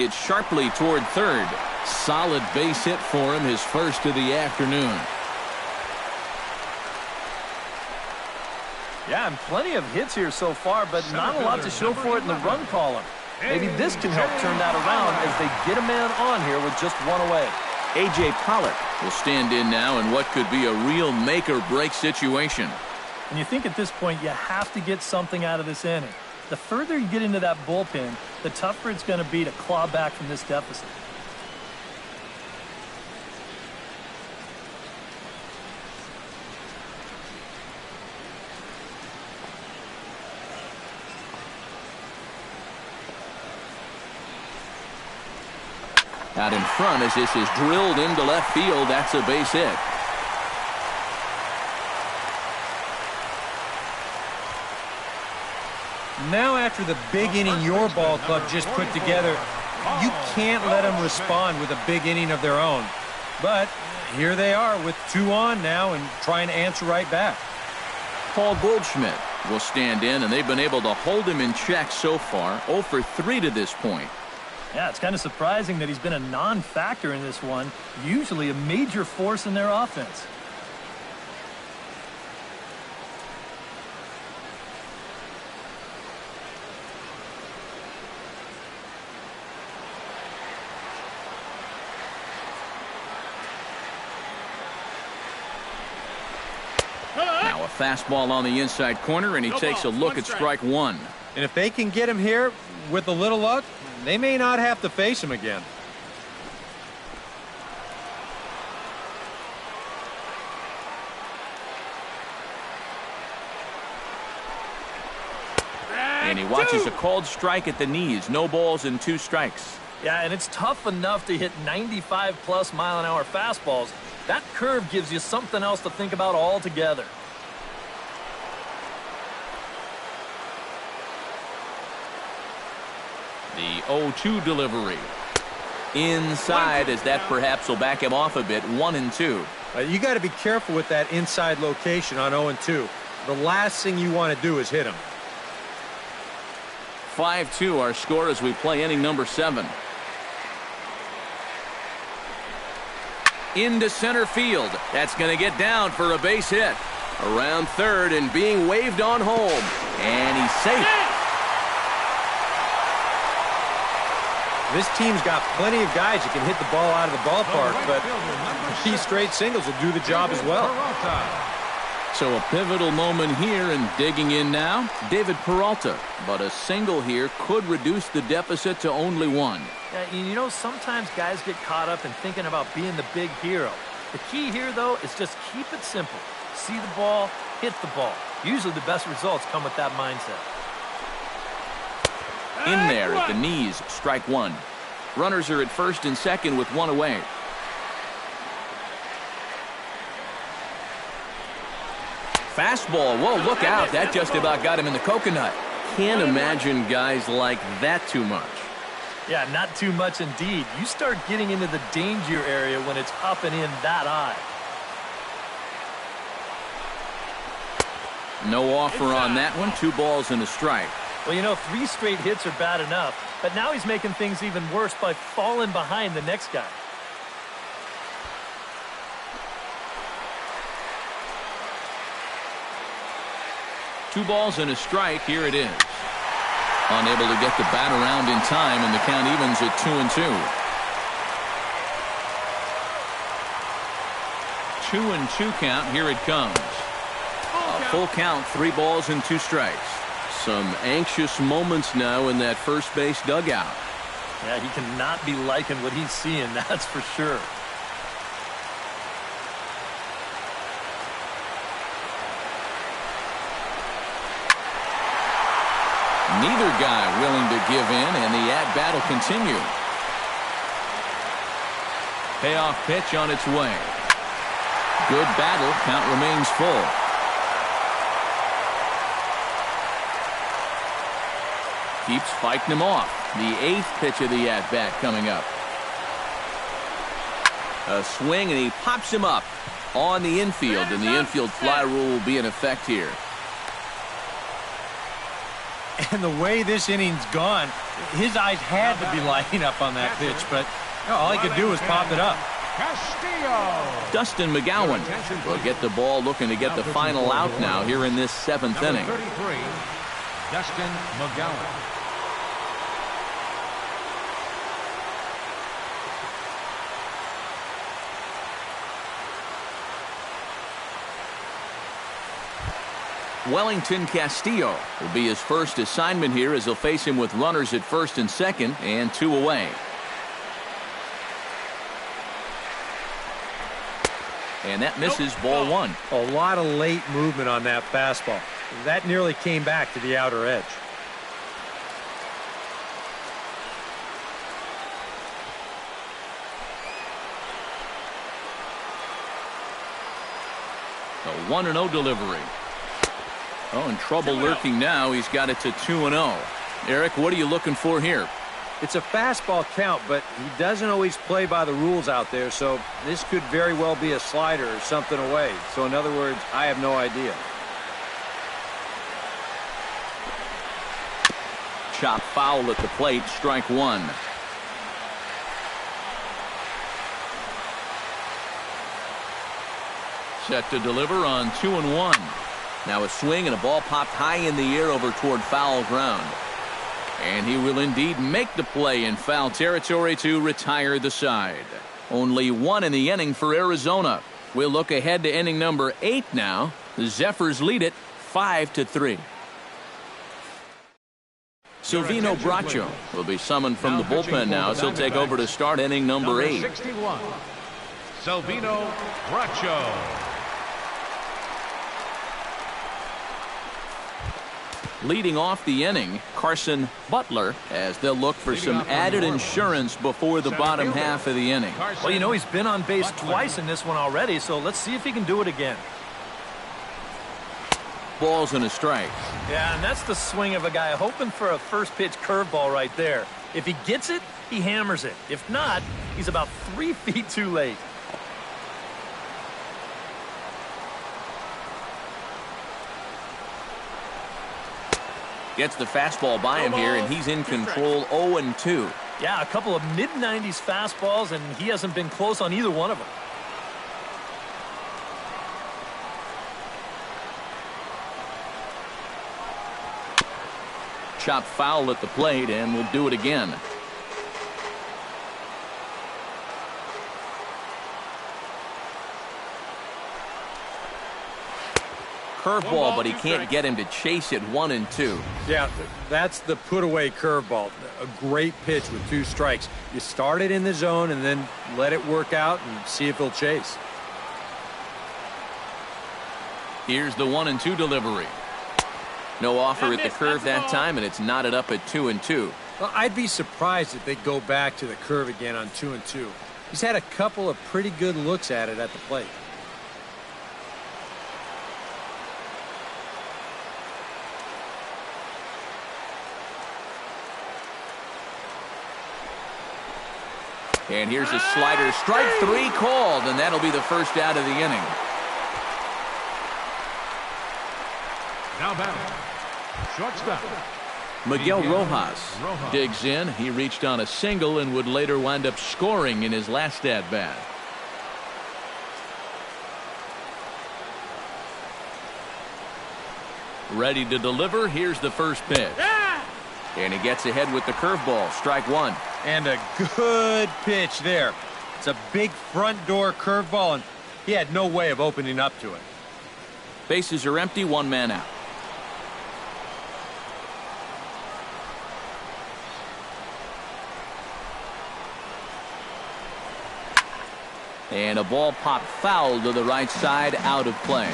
it sharply toward third. Solid base hit for him, his first of the afternoon. Yeah, and plenty of hits here so far, but not a lot to show for it in the run column. Maybe this can help turn that around as they get a man on here with just one away. A.J. Pollock will stand in now in what could be a real make-or-break situation. And you think at this point you have to get something out of this inning. The further you get into that bullpen, the tougher it's going to be to claw back from this deficit. Out in front as this is drilled into left field. That's a base hit. Now after the big inning your ball club just put together, you can't let them respond with a big inning of their own. But here they are with 2 on now and trying to answer right back. Paul Goldschmidt will stand in, and they've been able to hold him in check so far. 0 for 3 to this point. Yeah, it's kind of surprising that he's been a non-factor in this one. Usually a major force in their offense. Now a fastball on the inside corner, and he takes a look at strike 1. And if they can get him here with a little luck, they may not have to face him again. And he watches a called strike at the knees. No balls and 2 strikes. Yeah, and it's tough enough to hit 95+ mile-an-hour fastballs. That curve gives you something else to think about altogether. The 0-2 delivery. Inside, as that perhaps will back him off a bit. 1-2. You got to be careful with that inside location on 0-2. The last thing you want to do is hit him. 5-2 our score as we play inning number 7. Into center field. That's going to get down for a base hit. Around third and being waved on home. And he's safe. This team's got plenty of guys that can hit the ball out of the ballpark, but these straight singles will do the job as well. So a pivotal moment here, and digging in now, David Peralta. But a single here could reduce the deficit to only 1. Yeah, you know, sometimes guys get caught up in thinking about being the big hero. The key here, though, is just keep it simple. See the ball, hit the ball. Usually the best results come with that mindset. In there at the knees, strike 1. Runners are at first and second with 1 away. Fastball. Whoa, look out. That just about got him in the coconut. Can't imagine guys like that too much. Yeah, not too much indeed. You start getting into the danger area when it's up and in that high. No offer on that one. 2 balls and a strike. Well, you know, 3 straight hits are bad enough, but now he's making things even worse by falling behind the next guy. Two balls and a strike. Here it is. Unable to get the bat around in time, and the count evens at 2-2. 2-2 count. Here it comes. A full count, 3 balls and 2 strikes. Some anxious moments now in that first base dugout. Yeah, he cannot be liking what he's seeing, that's for sure. Neither guy willing to give in, and the at-bat will continue. Payoff pitch on its way. Good battle. Count remains full. Keeps fighting him off. The 8th pitch of the at-bat coming up. A swing, and he pops him up on the infield, and the infield fly rule will be in effect here. And the way this inning's gone, his eyes had to be lighting up on that pitch, but all he could do was pop it up. Dustin McGowan will get the ball, looking to get the final out now here in this 7th inning. 33, Dustin McGowan. Wellington Castillo will be his first assignment here, as he'll face him with runners at first and second and 2 away. And that misses, ball 1. A lot of late movement on that fastball. That nearly came back to the outer edge. A 1-0 delivery. Oh, in trouble lurking now. He's got it to 2-0. Eric, what are you looking for here? It's a fastball count, but he doesn't always play by the rules out there, so this could very well be a slider or something away. So in other words, I have no idea. Chop foul at the plate, strike 1. Set to deliver on 2-1. Now a swing and a ball popped high in the air over toward foul ground. And he will indeed make the play in foul territory to retire the side. Only 1 in the inning for Arizona. We'll look ahead to inning number 8 now. The Zephyrs lead it 5-3. Silvino Bracho will be summoned from the bullpen now, as he'll take over to start inning number 8. 61, Silvino Bracho. Leading off the inning, Carson Butler, as they'll look for some added insurance before the bottom half of the inning. Well, you know, he's been on base twice in this one already, so let's see if he can do it again. Balls and a strike. Yeah, and that's the swing of a guy hoping for a first pitch curveball right there. If he gets it, he hammers it. If not, he's about 3 feet too late. Gets the fastball by him here, and he's in control, 0-2. Yeah, a couple of mid-90s fastballs, and he hasn't been close on either one of them. Chop foul at the plate, and we'll do it again. Curveball, but he can't get him to chase it. 1-2. Yeah, that's the put-away curveball. A great pitch with 2 strikes. You start it in the zone and then let it work out and see if he'll chase. Here's the 1-2 delivery. No offer at the curve that time, and it's knotted up at 2-2. Well, I'd be surprised if they go back to the curve again on 2-2. He's had a couple of pretty good looks at it at the plate. And here's a slider, strike 3 called, and that'll be the first out of the inning. Now batting, shortstop, Miguel Rojas digs in. He reached on a single and would later wind up scoring in his last at-bat. Ready to deliver. Here's the first pitch. And he gets ahead with the curveball, strike 1. And a good pitch there. It's a big front door curveball, and he had no way of opening up to it. Bases are empty, 1 man out. And a ball popped foul to the right side, out of play.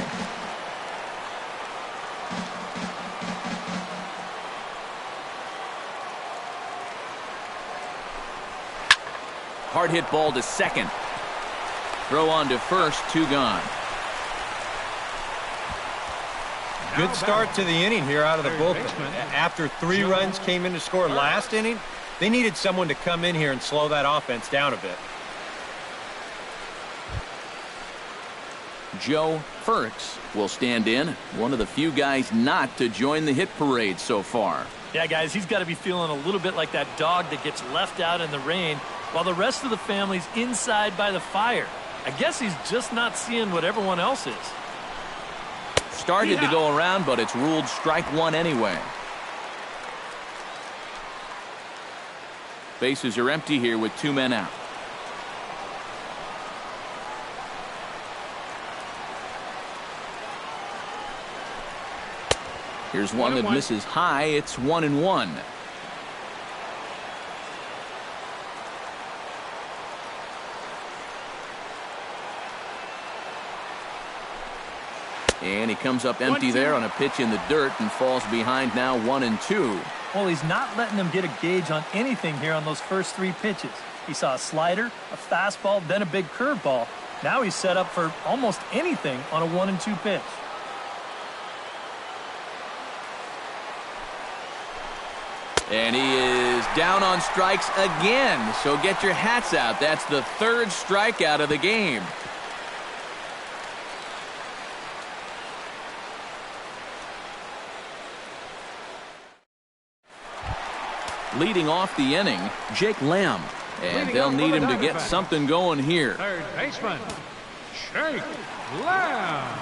Hard hit ball to second. Throw on to first, 2 gone. Good start to the inning here out of the bullpen. After 3 runs came in to score last inning, they needed someone to come in here and slow that offense down a bit. Joe Ferks will stand in. One of the few guys not to join the hit parade so far. Yeah, guys, he's got to be feeling a little bit like that dog that gets left out in the rain while the rest of the family's inside by the fire. I guess he's just not seeing what everyone else is. Started to go around, but it's ruled strike one anyway. Bases are empty here with 2 men out. Here's one that misses high. It's 1-1. And he comes up empty there on a pitch in the dirt and falls behind now 1-2. Well, he's not letting them get a gauge on anything here on those first 3 pitches. He saw a slider, a fastball, then a big curveball. Now he's set up for almost anything on a 1-2 pitch. And he is down on strikes again. So get your hats out. That's the 3rd strikeout of the game. Leading off the inning, Jake Lamb. And they'll need him to get something going here. Third baseman, Jake Lamb.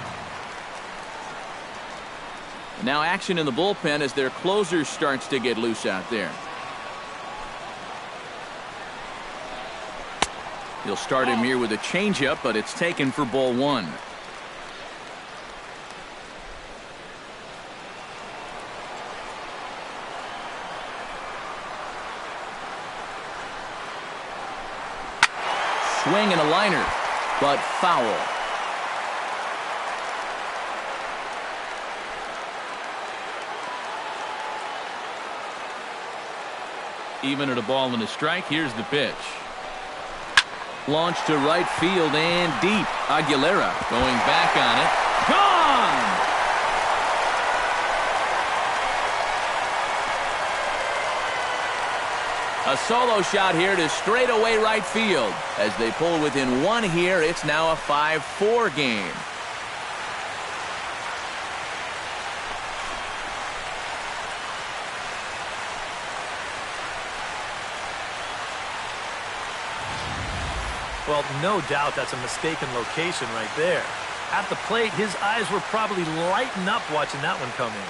Now action in the bullpen as their closer starts to get loose out there. He'll start him here with a changeup, but it's taken for ball 1. Swing and a liner, but foul. Even at a ball and a strike, here's the pitch. Launched to right field and deep. Aguilera going back on it. Gone! A solo shot here to straightaway right field. As they pull within 1 here, it's now a 5-4 game. Well, no doubt that's a mistaken location right there. At the plate, his eyes were probably lighting up watching that one come in.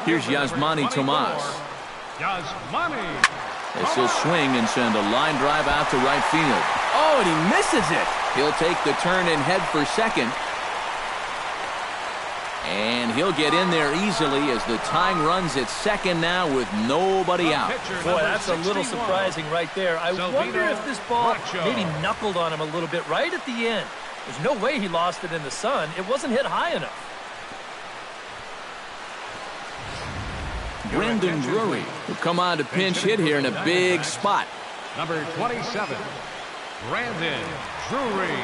Here's Yasmani Tomas. Yasmani. As he'll swing and send a line drive out to right field. Oh, and he misses it. He'll take the turn and head for second. And he'll get in there easily as the tying runs at second now with nobody out. Boy, that's a little surprising right there. I wonder if this ball maybe knuckled on him a little bit right at the end. There's no way he lost it in the sun. It wasn't hit high enough. Brandon Drury will come on to pinch hit here in a big spot. Number 27, Brandon Drury.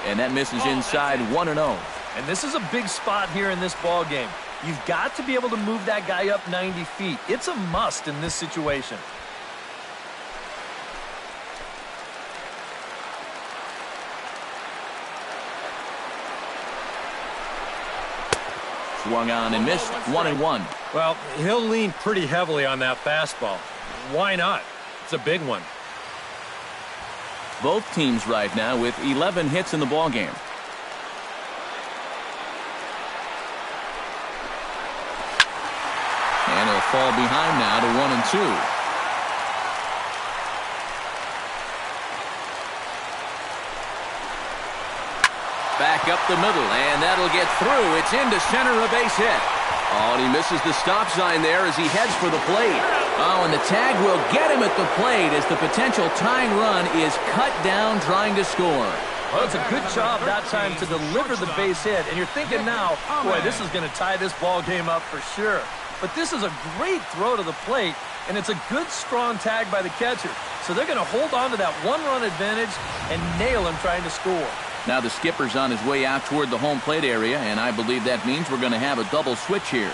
And that misses inside 1-0. And this is a big spot here in this ball game. You've got to be able to move that guy up 90 feet. It's a must in this situation. Swung on and missed. 1-1. Well, he'll lean pretty heavily on that fastball. Why not? It's a big one. Both teams right now with 11 hits in the ball game. And he'll fall behind now to 1-2. Back up the middle, and that'll get through. It's into center, a base hit. Oh, and he misses the stop sign there as he heads for the plate. Oh, and the tag will get him at the plate as the potential tying run is cut down trying to score. Well, it's a good job that time to deliver the base hit, and you're thinking now, boy, this is going to tie this ball game up for sure. but this is a great throw to the plate, and it's a good, strong tag by the catcher. So they're going to hold on to that one-run advantage and nail him trying to score. Now the skipper's on his way out toward the home plate area, and I believe that means we're going to have a double switch here.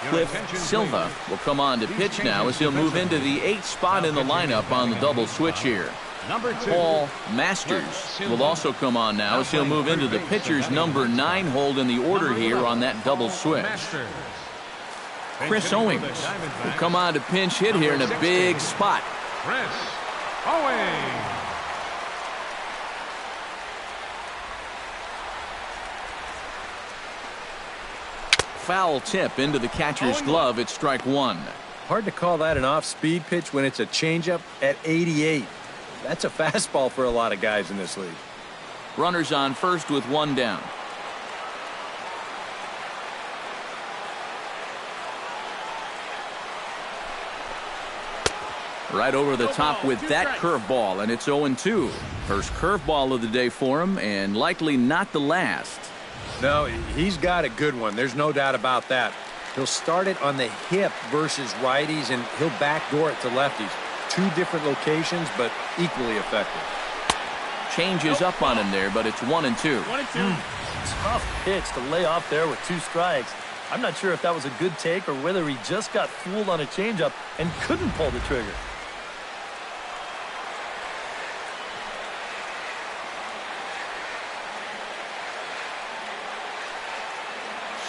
Cliff Silva will come on to pitch now as he'll move into the 8th spot in the lineup on the double switch here. Paul Masters will also come on now as he'll move into the pitcher's number 9 hold in the order here on that double switch. Chris Owings will come on to pinch hit here in a big spot. Chris Owings. Foul tip into the catcher's glove at strike 1. Hard to call that an off-speed pitch when it's a changeup at 88. That's a fastball for a lot of guys in this league. Runners on first with 1 down. Right over the top with that curveball, and it's 0-2. First curveball of the day for him, and likely not the last. No, he's got a good one. There's no doubt about that. He'll start it on the hip versus righties, and he'll backdoor it to lefties. 2 different locations, but equally effective. Changes up on him there, but it's 1-2. Tough pitch to lay off there with 2 strikes. I'm not sure if that was a good take or whether he just got fooled on a changeup and couldn't pull the trigger.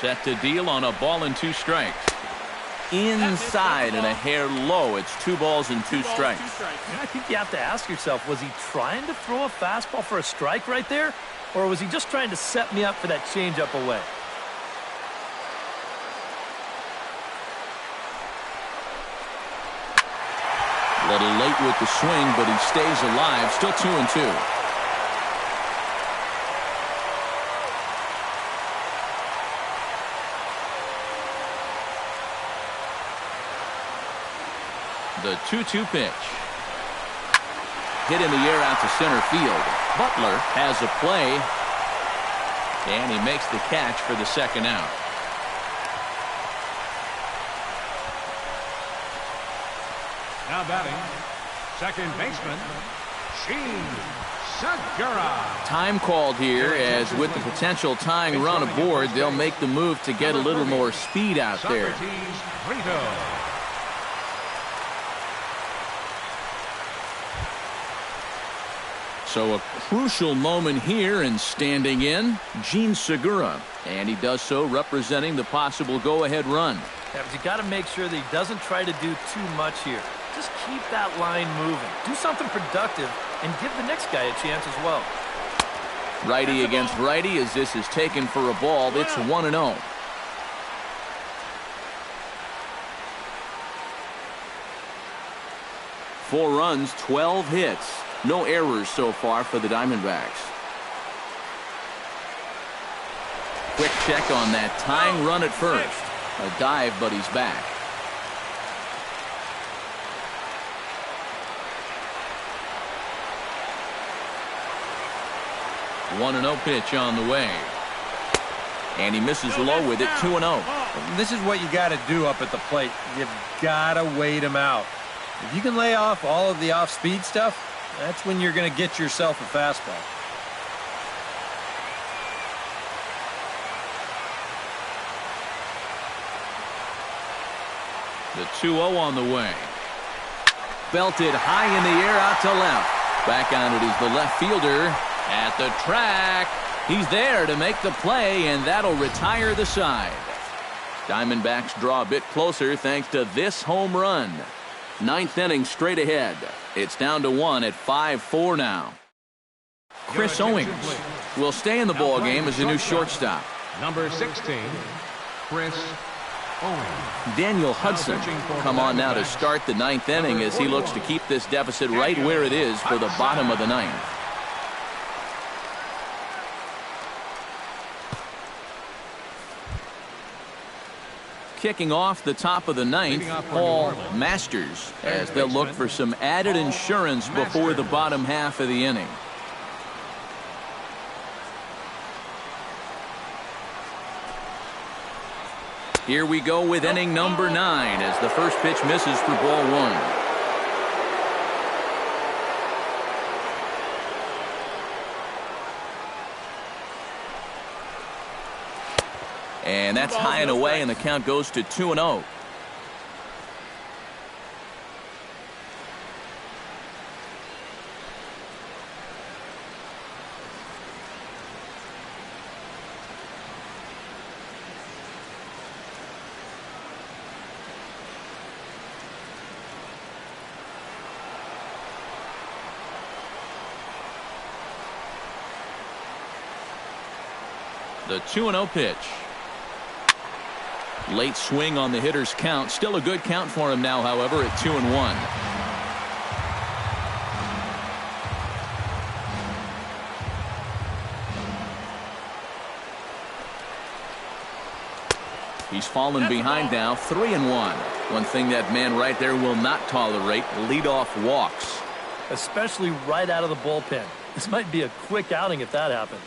Set to deal on a ball and 2 strikes. Inside and a hair low. It's 2 balls and 2 strikes. And I think you have to ask yourself, was he trying to throw a fastball for a strike right there? Or was he just trying to set me up for that changeup away? A little late with the swing, but he stays alive. Still 2-2. The 2-2 pitch. Hit in the air out to center field. Butler has a play, and he makes the catch for the 2nd out. Now batting, second baseman, Sheen Segura. Time called here, as with the potential tying run aboard, they'll make the move to get a little more speed out there. So a crucial moment here, and standing in, Gene Segura. And he does so representing the possible go-ahead run. Yeah, but you got to make sure that he doesn't try to do too much here. Just keep that line moving. Do something productive and give the next guy a chance as well. Righty against righty as this is taken for a ball. It's 1-0. Four runs, 12 hits. No errors so far for the Diamondbacks. Quick check on that tying run at first. A dive, but he's back. One 1-0 pitch on the way. And he misses low with it, 2-0. This is what you got to do up at the plate. You've got to wait him out. If you can lay off all of the off-speed stuff, that's when you're going to get yourself a fastball. The 2-0 on the way. Belted high in the air out to left. Back on it is the left fielder at the track. He's there to make the play, and that'll retire the side. Diamondbacks draw a bit closer thanks to this home run. Ninth inning straight ahead. It's down to 1 at 5-4 now. Chris Owings will stay in the ball game as a new shortstop. Number 16, Chris Owings. Daniel Hudson come on now to start the ninth inning as he looks to keep this deficit right where it is for the bottom of the ninth. Kicking off the top of the ninth, Paul Masters, as they'll look for some added insurance before the bottom half of the inning. Here we go with inning number 9 as the first pitch misses for ball 1. And that's high and away, and the count goes to 2-0. The 2-0 pitch. Late swing on the hitter's count. Still a good count for him now, however, at 2-1. He's fallen behind now, 3-1. One thing that man right there will not tolerate, leadoff walks. Especially right out of the bullpen. This might be a quick outing if that happens.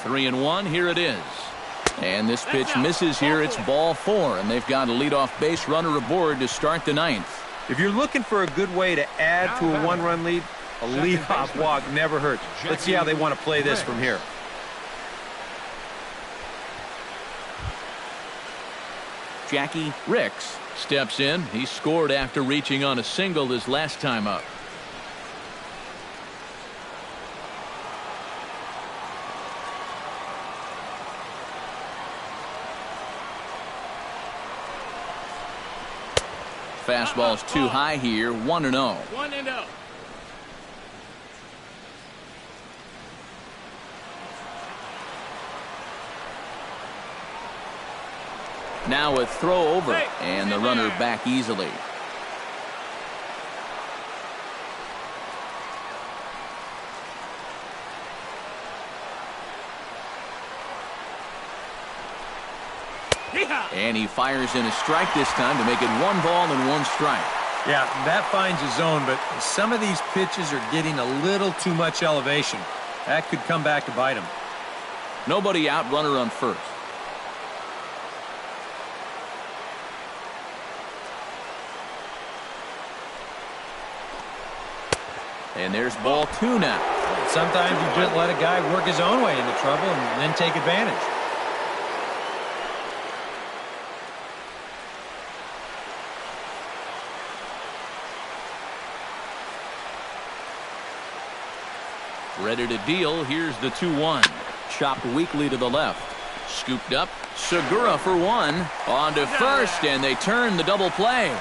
3-1, here it is. And this pitch misses here. It's ball 4, and they've got a leadoff base runner aboard to start the 9th. If you're looking for a good way to add to a one-run lead, a leadoff walk never hurts. Let's see how they want to play this from here. Jackie Ricks steps in. He scored after reaching on a single his last time up. Fastball's too high here, 1-0. 1-0. Now a throw over, and the runner back easily. And he fires in a strike this time to make it 1 ball and 1 strike. Yeah, that finds his zone, but some of these pitches are getting a little too much elevation. That could come back to bite him. Nobody out, runner on first. And there's ball 2 now. Sometimes you just let a guy work his own way into trouble and then take advantage. Ready to deal. Here's the 2-1. Chopped weakly to the left. Scooped up. Segura for 1. On to first, and they turn the double play.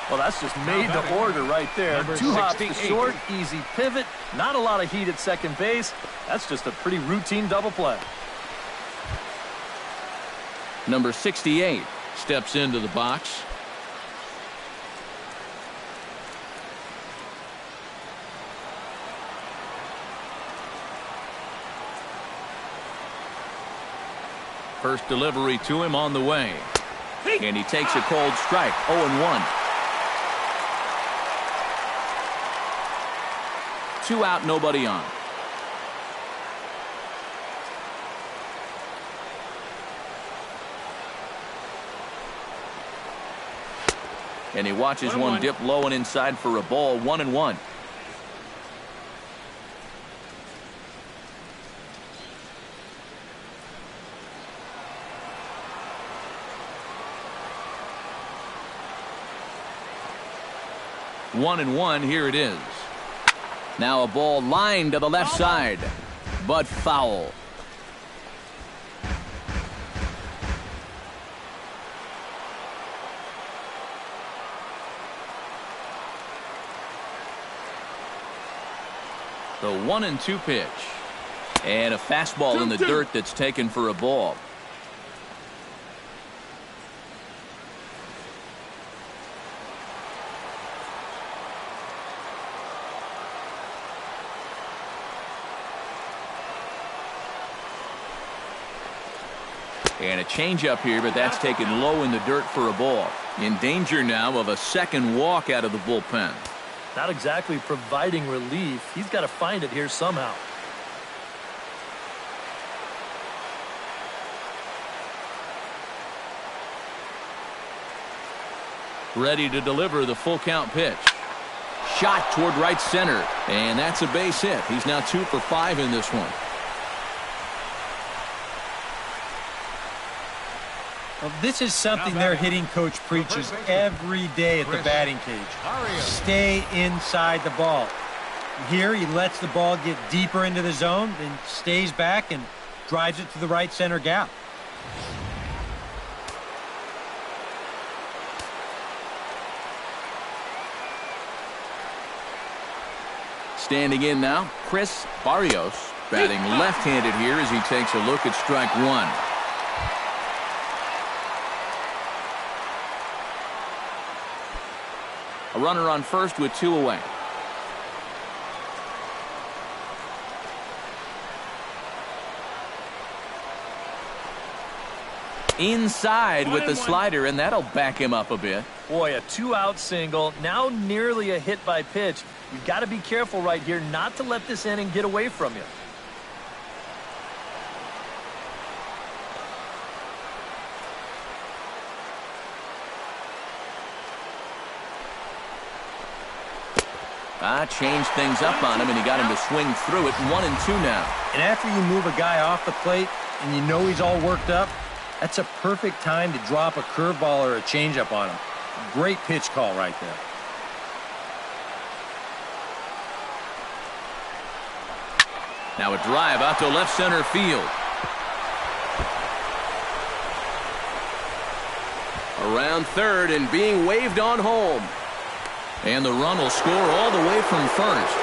Well, that's just made to order right there. 2 hops to short, easy pivot, not a lot of heat at second base. That's just a pretty routine double play. Number 68 steps into the box. First delivery to him on the way. And he takes a cold strike, 0-1. 2 out, nobody on. And he watches one dip low and inside for a ball, 1-1. One and 1, here it is. Now a ball lined to the left side, but foul. The 1-2 pitch. And a fastball in the dirt that's taken for a ball. And a changeup here, but that's taken low in the dirt for a ball. In danger now of a second walk out of the bullpen. Not exactly providing relief. He's got to find it here somehow. Ready to deliver the full count pitch. Shot toward right center. And that's a base hit. He's now 2 for 5 in this one. Well, this is something their hitting coach preaches every day at the batting cage. Stay inside the ball. Here he lets the ball get deeper into the zone, then stays back and drives it to the right center gap. Standing in now, Chris Barrios, batting left-handed here as he takes a look at strike one. A runner on first with 2 away. Inside with the slider, and that'll back him up a bit. Boy, a 2-out single, now nearly a hit by pitch. You've got to be careful right here not to let this inning get away from you. Changed things up on him, and he got him to swing through it. 1-2 now. And after you move a guy off the plate and you know he's all worked up, that's a perfect time to drop a curveball or a changeup on him. Great pitch call right there. Now a drive out to left center field. Around third and being waved on home. And the run will score all the way from first.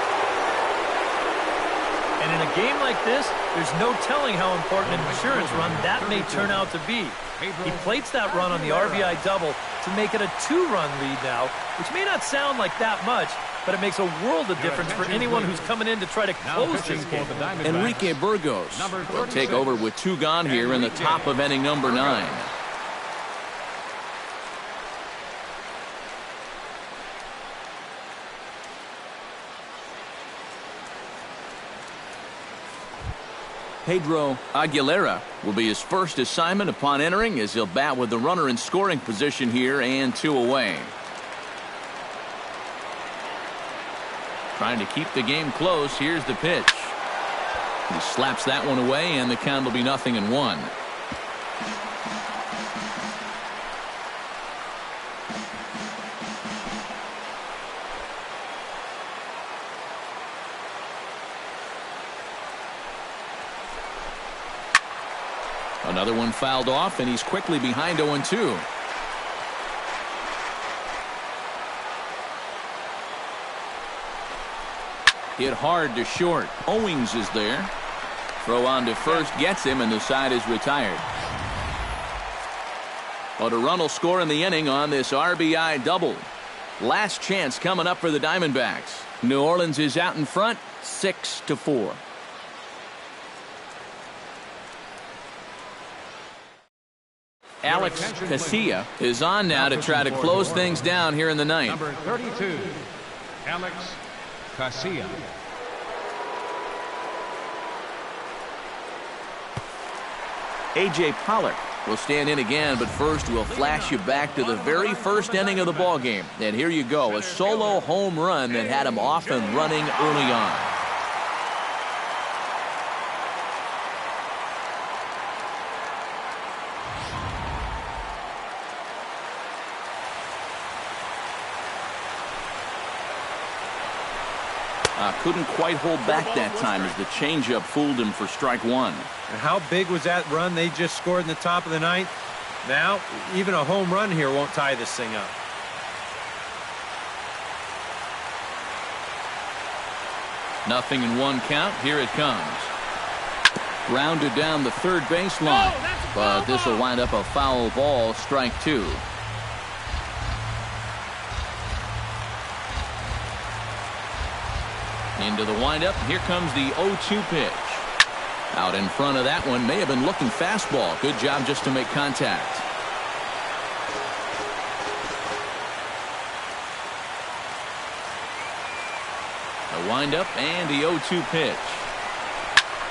And in a game like this, there's no telling how important an insurance run that may turn out to be. He plates that run on the RBI double to make it a 2-run lead now, which may not sound like that much, but it makes a world of difference for anyone who's coming in to try to close this game. Enrique Burgos will take over with 2 gone here in the top of inning number 9. Pedro Aguilera will be his first assignment upon entering, as he'll bat with the runner in scoring position here and 2 away. Trying to keep the game close. Here's the pitch. He slaps that one away, and the count will be 0-1. Another one fouled off, and he's quickly behind 0-2. Hit hard to short. Owings is there. Throw on to first gets him, and the side is retired. But a run will score in the inning on this RBI double. Last chance coming up for the Diamondbacks. New Orleans is out in front, 6-4. Alex Casilla is on now to try to close things down here in the ninth. Number 32, Alex Casilla. A.J. Pollock will stand in again, but first we'll flash you back to the very first inning of the ball game. And here you go, a solo home run that had him off and running early on. Couldn't quite hold back that time as the changeup fooled him for strike one. And how big was that run they just scored in the top of the ninth? Now, even a home run here won't tie this thing up. Nothing in one count. Here it comes. Grounded down the third baseline. But this will wind up a foul ball, strike 2. Into the windup. Here comes the 0-2 pitch. Out in front of that one. May have been looking fastball. Good job just to make contact. Wind up and the 0-2 pitch.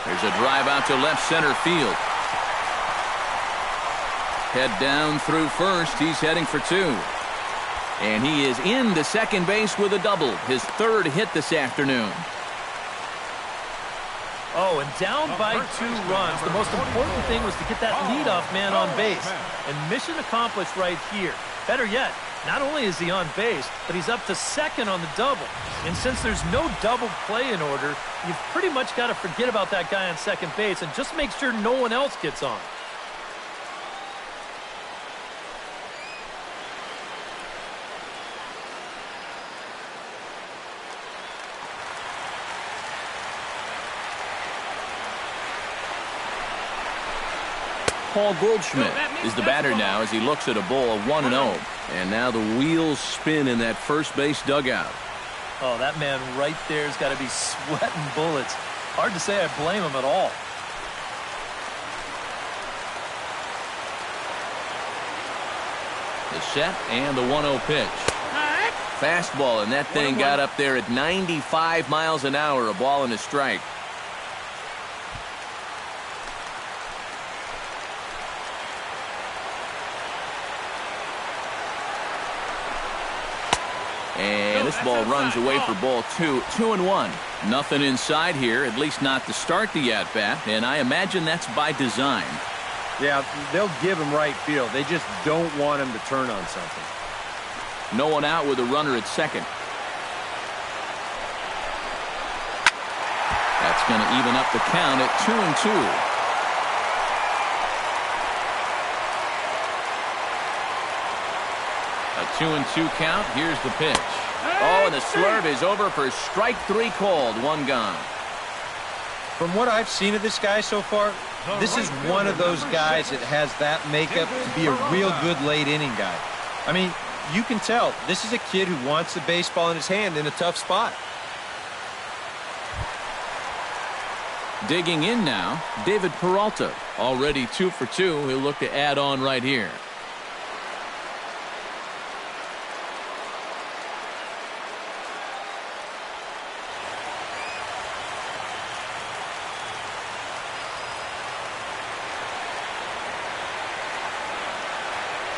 There's a drive out to left center field. Head down through first. He's heading for 2. And he is into second base with a double. His 3rd hit this afternoon. Oh, and down by 2 runs. The most important thing was to get that leadoff man on base. And mission accomplished right here. Better yet, not only is he on base, but he's up to second on the double. And since there's no double play in order, you've pretty much got to forget about that guy on second base and just make sure no one else gets on. Paul Goldschmidt is the batter now as he looks at a ball of 1-0. And now the wheels spin in that first base dugout. Oh, that man right there has got to be sweating bullets. Hard to say I blame him at all. The set and the 1-0 pitch. Fastball, and that thing got up there at 95 miles an hour, a ball and a strike. And this ball runs away for ball 2. 2-1. Nothing inside here, at least not to start the at-bat, and I imagine that's by design. Yeah, they'll give him right field. They just don't want him to turn on something. No one out with a runner at second. That's going to even up the count at 2-2. A 2-2 count. Here's the pitch. Oh, and the slurve is over for strike 3 called. 1 gone. From what I've seen of this guy so far, this is one of those guys that has that makeup to be a real good late inning guy. I mean, you can tell this is a kid who wants the baseball in his hand in a tough spot. Digging in now, David Peralta. Already 2 for 2. He'll look to add on right here.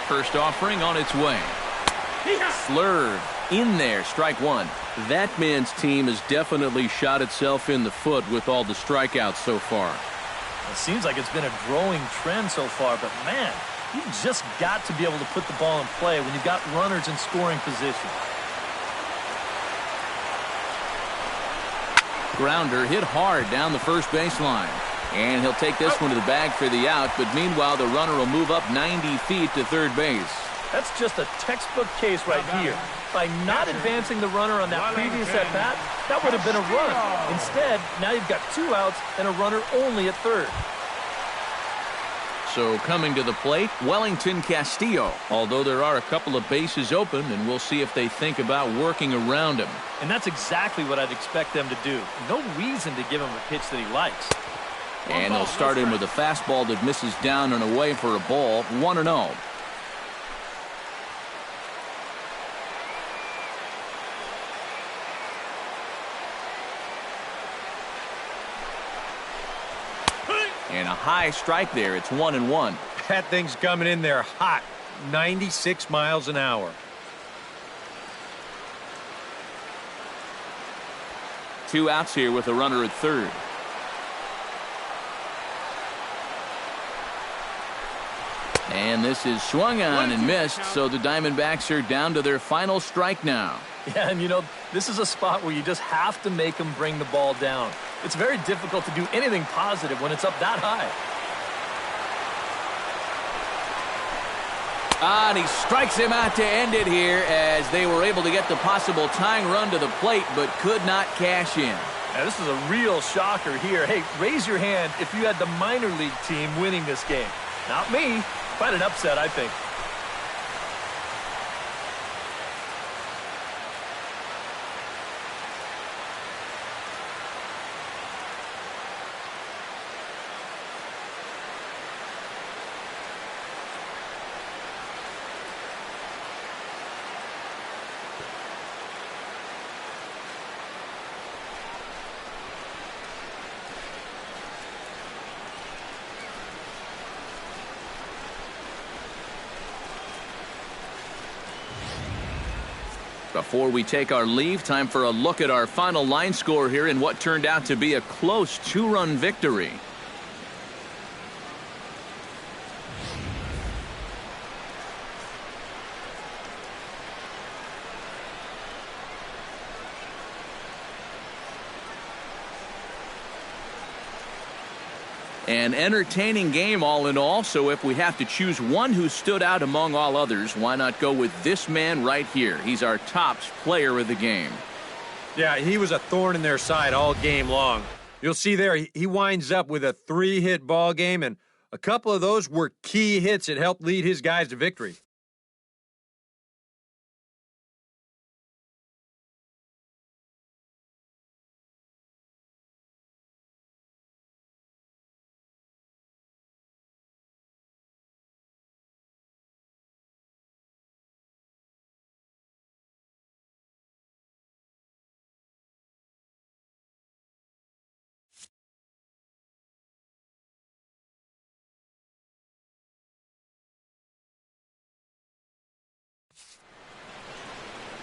First offering on its way. Slurve in there, strike 1. That man's team has definitely shot itself in the foot with all the strikeouts so far. It seems like it's been a growing trend so far, but man, you've just got to be able to put the ball in play when you've got runners in scoring position. Grounder hit hard down the first baseline. And he'll take this one to the bag for the out, but meanwhile the runner will move up 90 feet to third base. That's just a textbook case right here. By not advancing the runner on that previous at-bat, that would have been a run. Instead, now you've got 2 outs and a runner only at third. So coming to the plate, Wellington Castillo. Although there are a couple of bases open, and we'll see if they think about working around him. And that's exactly what I'd expect them to do. No reason to give him a pitch that he likes. And they'll start in with a fastball that misses down and away for a ball. 1-0. And a high strike there. It's 1-1. That thing's coming in there hot. 96 miles an hour. 2 outs here with a runner at third. And this is swung on and missed, so the Diamondbacks are down to their final strike now. Yeah, and you know, this is a spot where you just have to make them bring the ball down. It's very difficult to do anything positive when it's up that high. And he strikes him out to end it here as they were able to get the possible tying run to the plate but could not cash in. Now, this is a real shocker here. Hey, raise your hand if you had the minor league team winning this game. Not me. Quite an upset, I think. Before we take our leave, time for a look at our final line score here in what turned out to be a close 2-run victory. An entertaining game all in all, so if we have to choose one who stood out among all others, why not go with this man right here? He's our top player of the game. Yeah, he was a thorn in their side all game long. You'll see there, he winds up with a 3-hit ball game, and a couple of those were key hits that helped lead his guys to victory.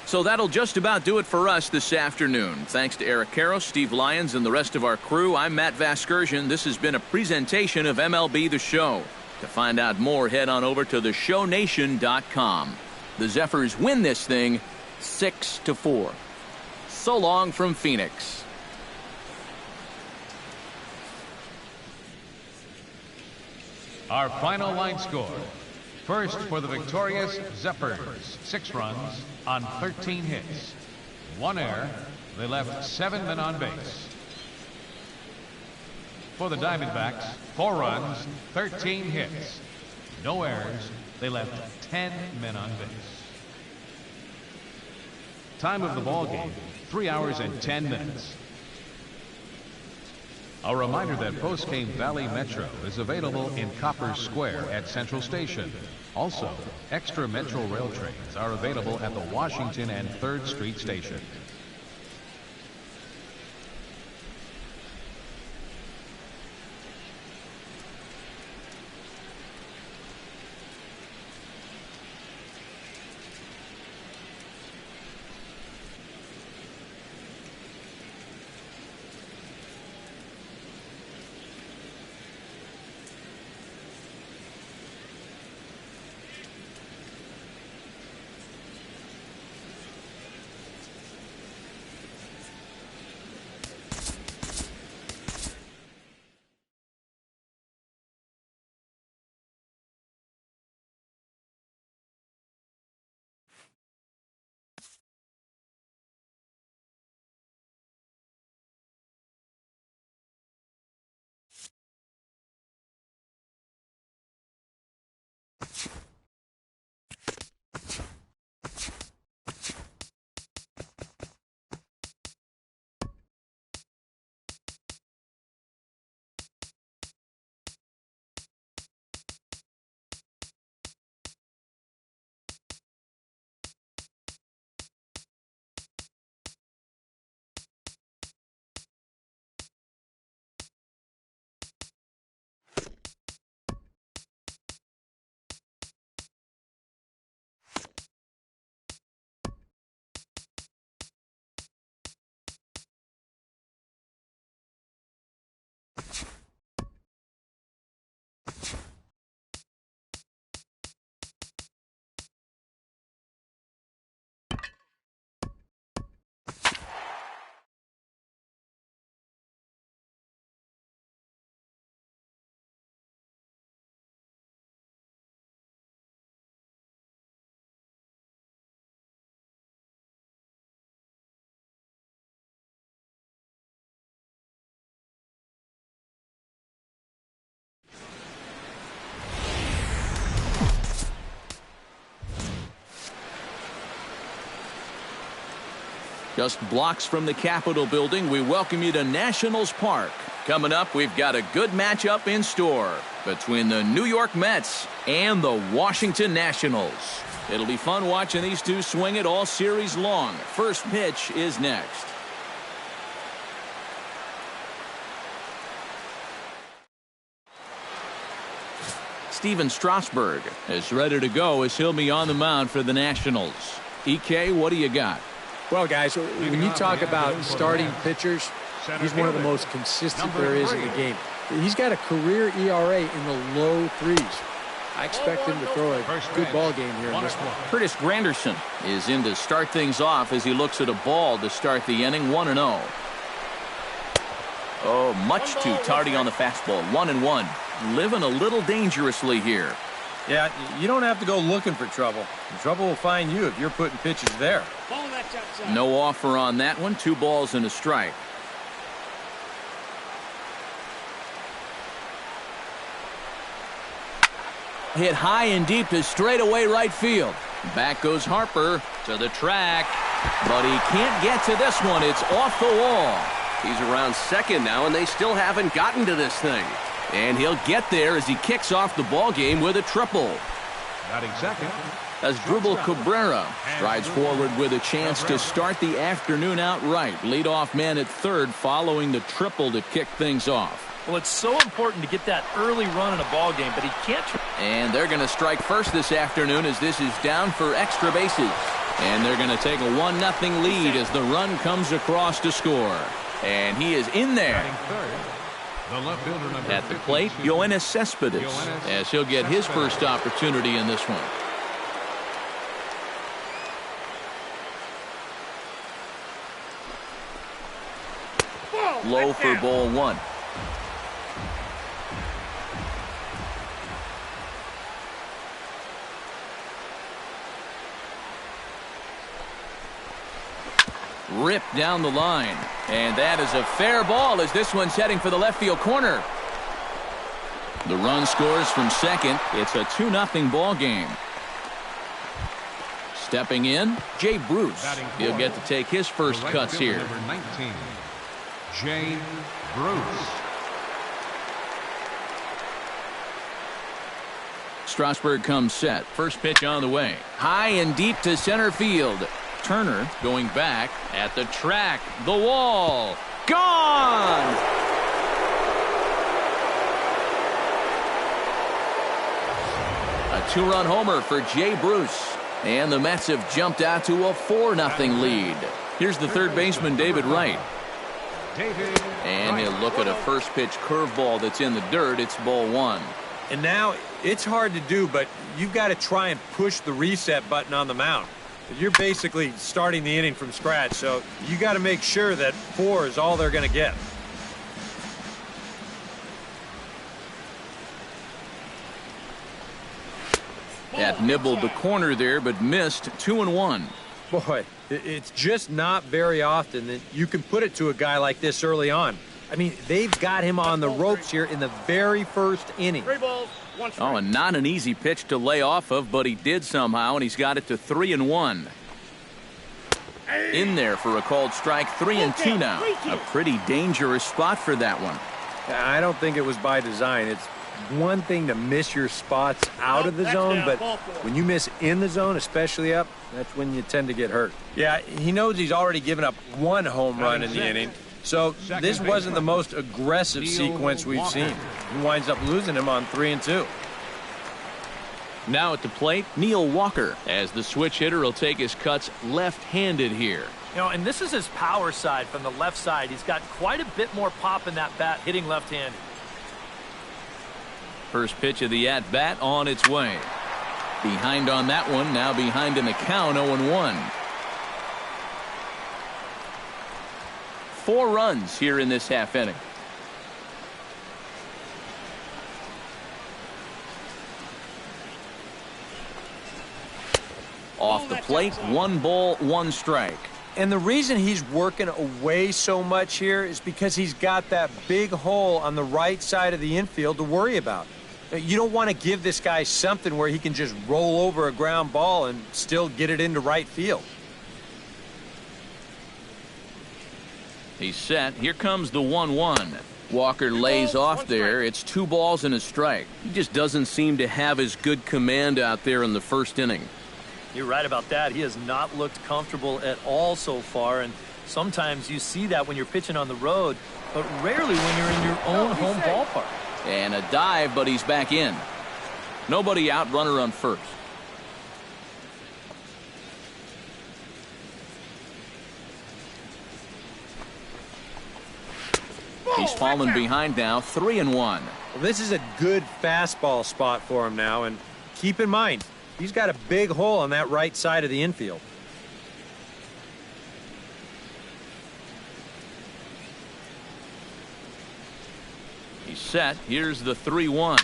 So that'll just about do it for us this afternoon. Thanks to Eric Karros, Steve Lyons, and the rest of our crew. I'm Matt Vasgersian. This has been a presentation of MLB The Show. To find out more, head on over to theshownation.com. The Zephyrs win this thing 6-4. So long from Phoenix. Our final line score. First for the victorious Zephyrs, 6 runs on 13 hits. 1 error. They left 7 men on base. For the Diamondbacks, 4 runs, 13 hits. No errors. They left 10 men on base. Time of the ball game, 3 hours and 10 minutes. A reminder that Postgame Valley Metro is available in Copper Square at Central Station. Also, extra Metro rail trains are available at the Washington and 3rd Street station. Just blocks from the Capitol building, we welcome you to Nationals Park. Coming up, we've got a good matchup in store between the New York Mets and the Washington Nationals. It'll be fun watching these two swing it all series long. First pitch is next. Steven Strasburg is ready to go as he'll be on the mound for the Nationals. EK, what do you got? Well, guys, when you talk about starting pitchers, he's one of the most consistent there is in the game. He's got a career ERA in the low 3s. I expect him to throw a good ball game here in this one. Curtis Granderson is in to start things off as he looks at a ball to start the inning, 1-0. Oh, much too tardy on the fastball, 1-1. Living a little dangerously here. Yeah, you don't have to go looking for trouble. The trouble will find you if you're putting pitches there. No offer on that one. 2 balls and a strike. Hit high and deep to straightaway right field. Back goes Harper to the track, but he can't get to this one. It's off the wall. He's around second now, and they still haven't gotten to this thing. And he'll get there as he kicks off the ball game with a triple. Batting second. As Dribble Cabrera strides forward with a chance to start the afternoon out right. Leadoff man at third following the triple to kick things off. Well, it's so important to get that early run in a ball game, but he can't. And they're going to strike first this afternoon as this is down for extra bases. And they're going to take a 1-0 lead as the run comes across to score. And he is in there. At the plate, Yoenis Cespedes, as he'll get his first opportunity in this one. Low for ball 1. Ripped down the line, and that is a fair ball as this one's heading for the left field corner. The run scores from second. It's a 2-0 ball game. Stepping in, Jay Bruce. He'll get to take his first cuts here. Number 19, Jay Bruce. Strasburg comes set. First pitch on the way. High and deep to center field. Turner going back at the track. The wall. Gone! A 2-run homer for Jay Bruce. And the Mets have jumped out to a 4-0 lead. Here's the third baseman, David Wright. And he'll look at a first pitch curveball that's in the dirt. It's ball 1. And now it's hard to do, but you've got to try and push the reset button on the mound. You're basically starting the inning from scratch, so you got to make sure that 4 is all they're going to get. That nibbled the corner there, but missed. 2-1. Boy, it's just not very often that you can put it to a guy like this early on. I mean, they've got him on the ropes here in the very first inning. 3 balls, 1 strike. Oh, and not an easy pitch to lay off of, but he did somehow, and he's got it to 3-1. In there for a called strike. 3-2 now. A pretty dangerous spot for that one. I don't think it was by design. It's one thing to miss your spots out of the zone, but when you miss in the zone, especially up, that's when you tend to get hurt. Yeah, he knows he's already given up 1 home run in the inning, so this wasn't the most aggressive sequence we've seen. He winds up losing him on 3-2. Now at the plate, Neil Walker, as the switch hitter will take his cuts left-handed here. You know, and this is his power side from the left side. He's got quite a bit more pop in that bat hitting left-handed. First pitch of the at-bat on its way. Behind on that one, now behind in the count, 0-1. 4 runs here in this half inning. Off the plate, 1 ball, 1 strike. And the reason he's working away so much here is because he's got that big hole on the right side of the infield to worry about. You don't want to give this guy something where he can just roll over a ground ball and still get it into right field. He's set. Here comes the 1-1. Walker lays off there. It's 2 balls and a strike. He just doesn't seem to have as good command out there in the first inning. You're right about that. He has not looked comfortable at all so far, and sometimes you see that when you're pitching on the road, but rarely when you're in your own home ballpark. And a dive, but he's back in. Nobody out, runner on first. He's fallen behind now, 3-1. Well, this is a good fastball spot for him now, and keep in mind, he's got a big hole on that right side of the infield. He's set. Here's the 3-1.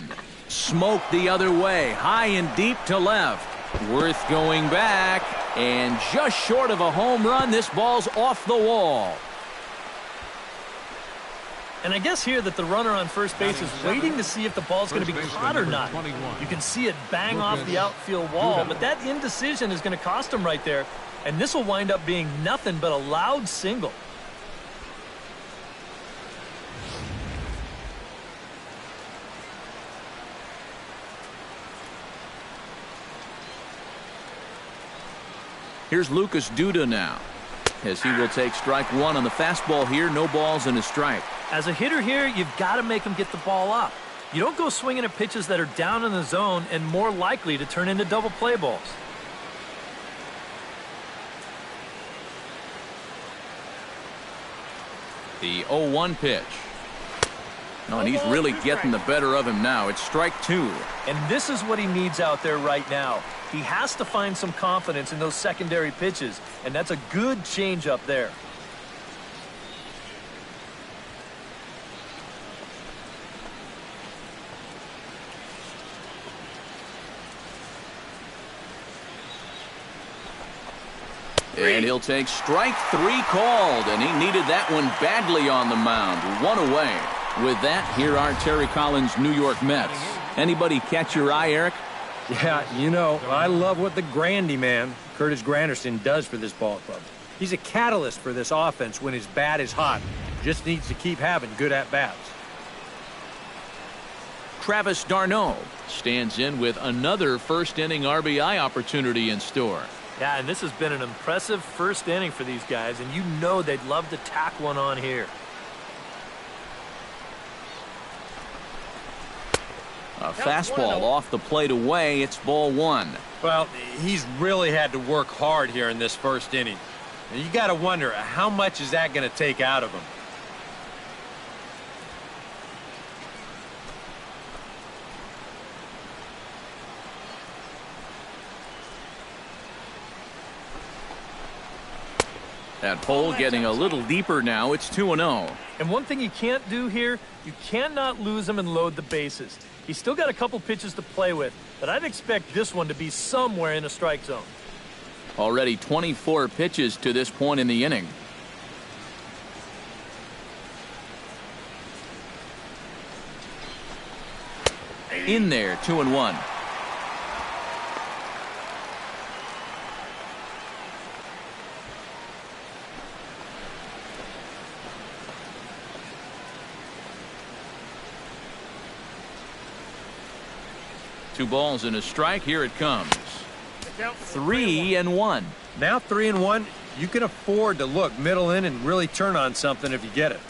Smoke the other way, high and deep to left. Worth going back, and just short of a home run. This ball's off the wall. And I guess here that the runner on first base is waiting to see if the ball's going to be caught or not. You can see it bang off the outfield wall, but that indecision is going to cost him right there. And this will wind up being nothing but a loud single. Here's Lucas Duda now, as he will take strike one on the fastball here. No balls and a strike. As a hitter here, you've got to make him get the ball up. You don't go swinging at pitches that are down in the zone and more likely to turn into double play balls. The 0-1 pitch. No, and he's really getting the better of him now. It's strike two. And this is what he needs out there right now. He has to find some confidence in those secondary pitches, and that's a good change up there. And he'll take strike three called, and he needed that one badly on the mound. One away. With that, here are Terry Collins' New York Mets. Anybody catch your eye, Eric? Yeah, you know, I love what the Grandy man, Curtis Granderson, does for this ball club. He's a catalyst for this offense when his bat is hot. Just needs to keep having good at-bats. Travis d'Arnaud stands in with another first-inning RBI opportunity in store. Yeah, and this has been an impressive first inning for these guys, and you know they'd love to tack one on here. A fastball off the plate away. It's ball one. Well, he's really had to work hard here in this first inning. And you got to wonder, how much is that going to take out of him? That pole getting a little deeper now. It's 2-0. And one thing you can't do here, you cannot lose him and load the bases. He's still got a couple pitches to play with, but I'd expect this one to be somewhere in the strike zone. Already 24 pitches to this point in the inning. In there, 2-1. Two balls and a strike. Here it comes. 3-1. Now 3-1. You can afford to look middle in and really turn on something if you get it.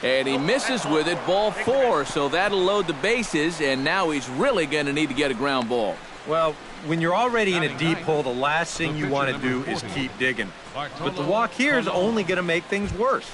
And he misses with it, ball four, so that'll load the bases, and now he's really going to need to get a ground ball. Well, when you're already in a deep hole, the last thing you want to do is keep digging. But the walk here is only going to make things worse.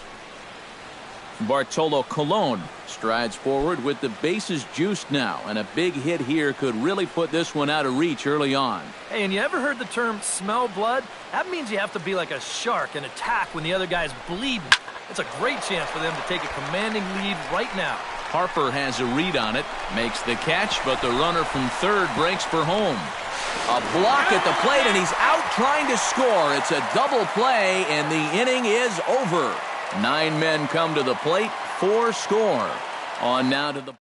Bartolo Colon strides forward with the bases juiced now, and a big hit here could really put this one out of reach early on. Hey, and you ever heard the term smell blood? That means you have to be like a shark and attack when the other guy's bleeding. It's a great chance for them to take a commanding lead right now. Harper has a read on it, makes the catch, but the runner from third breaks for home. A block at the plate, and he's out trying to score. It's a double play, and the inning is over. 9 men come to the plate, 4 score. On now to the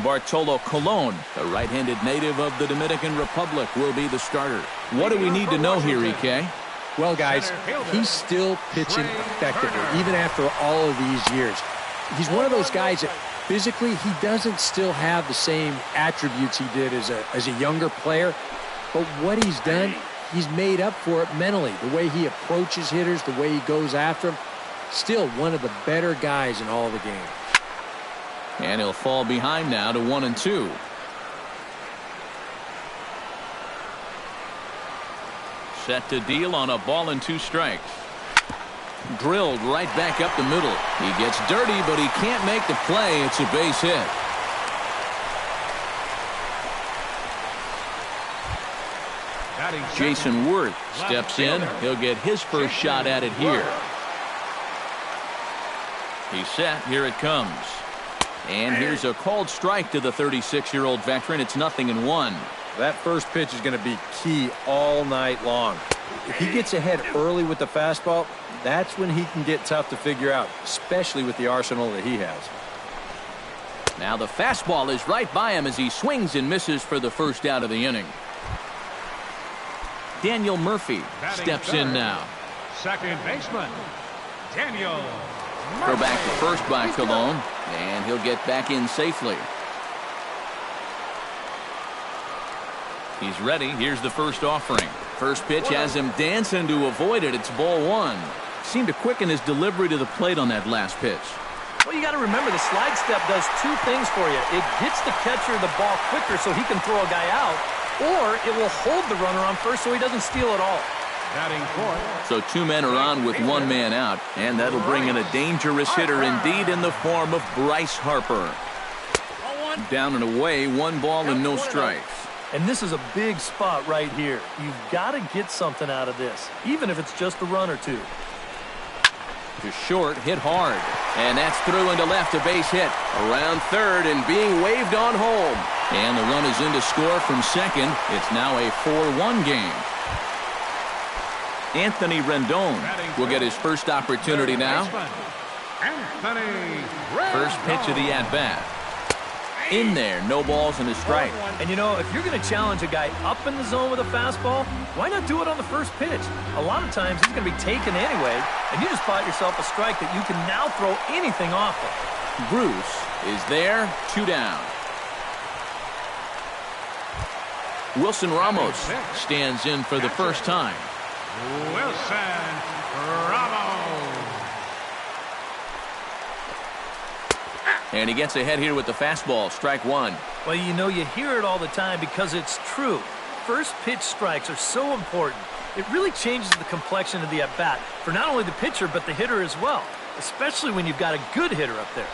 Bartolo Colon, the right-handed native of the Dominican Republic, will be the starter. What do we need to know here, EK? Well, guys, he's still pitching effectively, even after all of these years. He's one of those guys that physically he doesn't still have the same attributes he did as a younger player. But what he's done, he's made up for it mentally. The way he approaches hitters, the way he goes after them. Still one of the better guys in all the game. And he'll fall behind now to 1-2. Set to deal on a ball and 2 strikes. Drilled right back up the middle. He gets dirty, but he can't make the play. It's a base hit. Jason Worth steps in. He'll get his first shot at it here. He's set. Here it comes. And here's a called strike to the 36-year-old veteran. It's 0-1. That first pitch is going to be key all night long. If he gets ahead early with the fastball, that's when he can get tough to figure out, especially with the arsenal that he has. Now the fastball is right by him as he swings and misses for the first out of the inning. Daniel Murphy steps in now. Second baseman, Daniel Murphy. Throw back to first by Colon, and he'll get back in safely. He's ready. Here's the first offering. First pitch has him dancing to avoid it. It's ball 1. Seemed to quicken his delivery to the plate on that last pitch. Well, you got to remember the slide step does 2 things for you. It gets the catcher the ball quicker so he can throw a guy out, or it will hold the runner on first so he doesn't steal it all. So 2 men are on with 1 man out, and that'll bring in a dangerous hitter indeed in the form of Bryce Harper. Down and away, 1 ball and no strikes. And this is a big spot right here. You've got to get something out of this, even if it's just a run or 2. To short, hit hard. And that's through into left, a base hit. Around third and being waved on home. And the run is in to score from second. It's now a 4-1 game. Anthony Rendon will get his first opportunity now. First pitch of the at-bat. In there, no balls and a strike. And you know, if you're going to challenge a guy up in the zone with a fastball, why not do it on the first pitch? A lot of times he's going to be taken anyway, and you just bought yourself a strike that you can now throw anything off of. Bruce is there, 2 down. Wilson Ramos stands in for the first time. Wilson Ramos. And he gets ahead here with the fastball, strike 1. Well, you know, you hear it all the time because it's true. First pitch strikes are so important. It really changes the complexion of the at-bat for not only the pitcher but the hitter as well, especially when you've got a good hitter up there.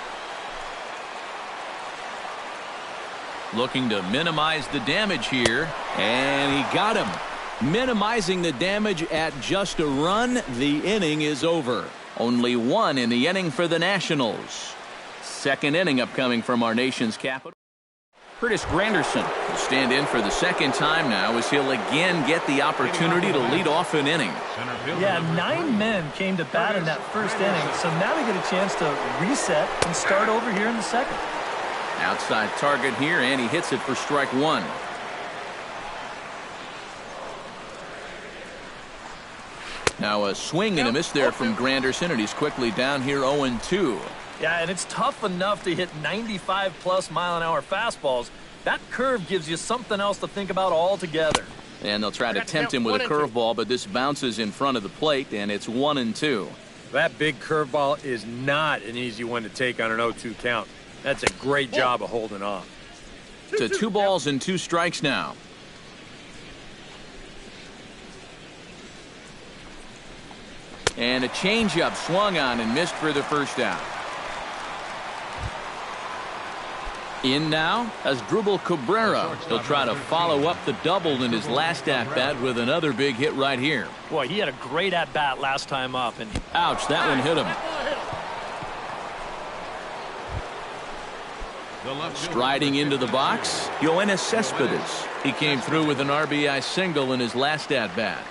Looking to minimize the damage here, and he got him. Minimizing the damage at just a run. The inning is over. Only 1 in the inning for the Nationals. Second inning upcoming from our nation's capital. Curtis Granderson will stand in for the second time now as he'll again get the opportunity to lead off an inning. Yeah, 9 men came to bat in that first inning, so now they get a chance to reset and start over here in the second. Outside target here, and he hits it for strike 1. Now a swing and a miss there from Granderson, and he's quickly down here 0-2. Yeah, and it's tough enough to hit 95+ mile-an-hour fastballs. That curve gives you something else to think about altogether. And they'll try to tempt him with a curveball, but this bounces in front of the plate, and it's 1-2. That big curveball is not an easy one to take on an 0-2 count. That's a great job of holding off. To 2 balls and 2 strikes now. And a changeup swung on and missed for the first out. In now as Asdrubal Cabrera. He'll try to follow up the double in his last at-bat with another big hit right here. Boy, he had a great at-bat last time up. And ouch, that one hit him. Striding into the box, Yoenis Cespedes. He came through with an RBI single in his last at-bat.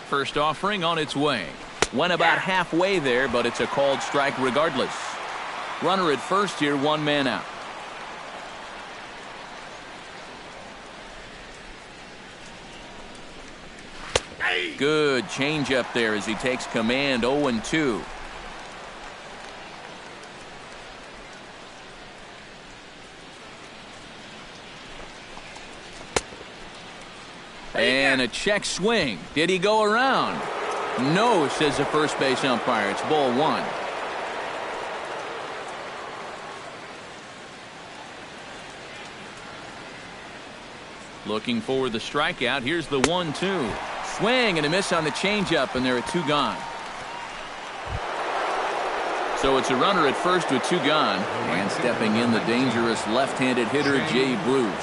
First offering on its way. Went about halfway there, but it's a called strike regardless. Runner at first here, 1 man out. Good changeup there as he takes command. 0-2. And a check swing. Did he go around? No, says the first base umpire. It's ball one. Looking for the strikeout. Here's the 1-2. Swing and a miss on the changeup, and there are two gone. So it's a runner at first with two gone. And stepping in, the dangerous left-handed hitter, Jay Bruce.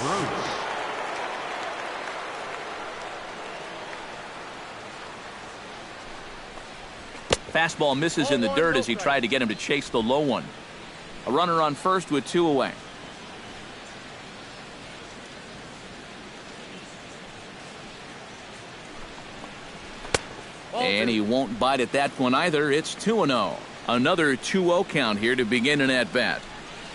Fastball misses in the dirt as he tried to get him to chase the low one. A runner on first with two away. And he won't bite at that one either. It's 2-0. Another 2-0 count here to begin an at-bat.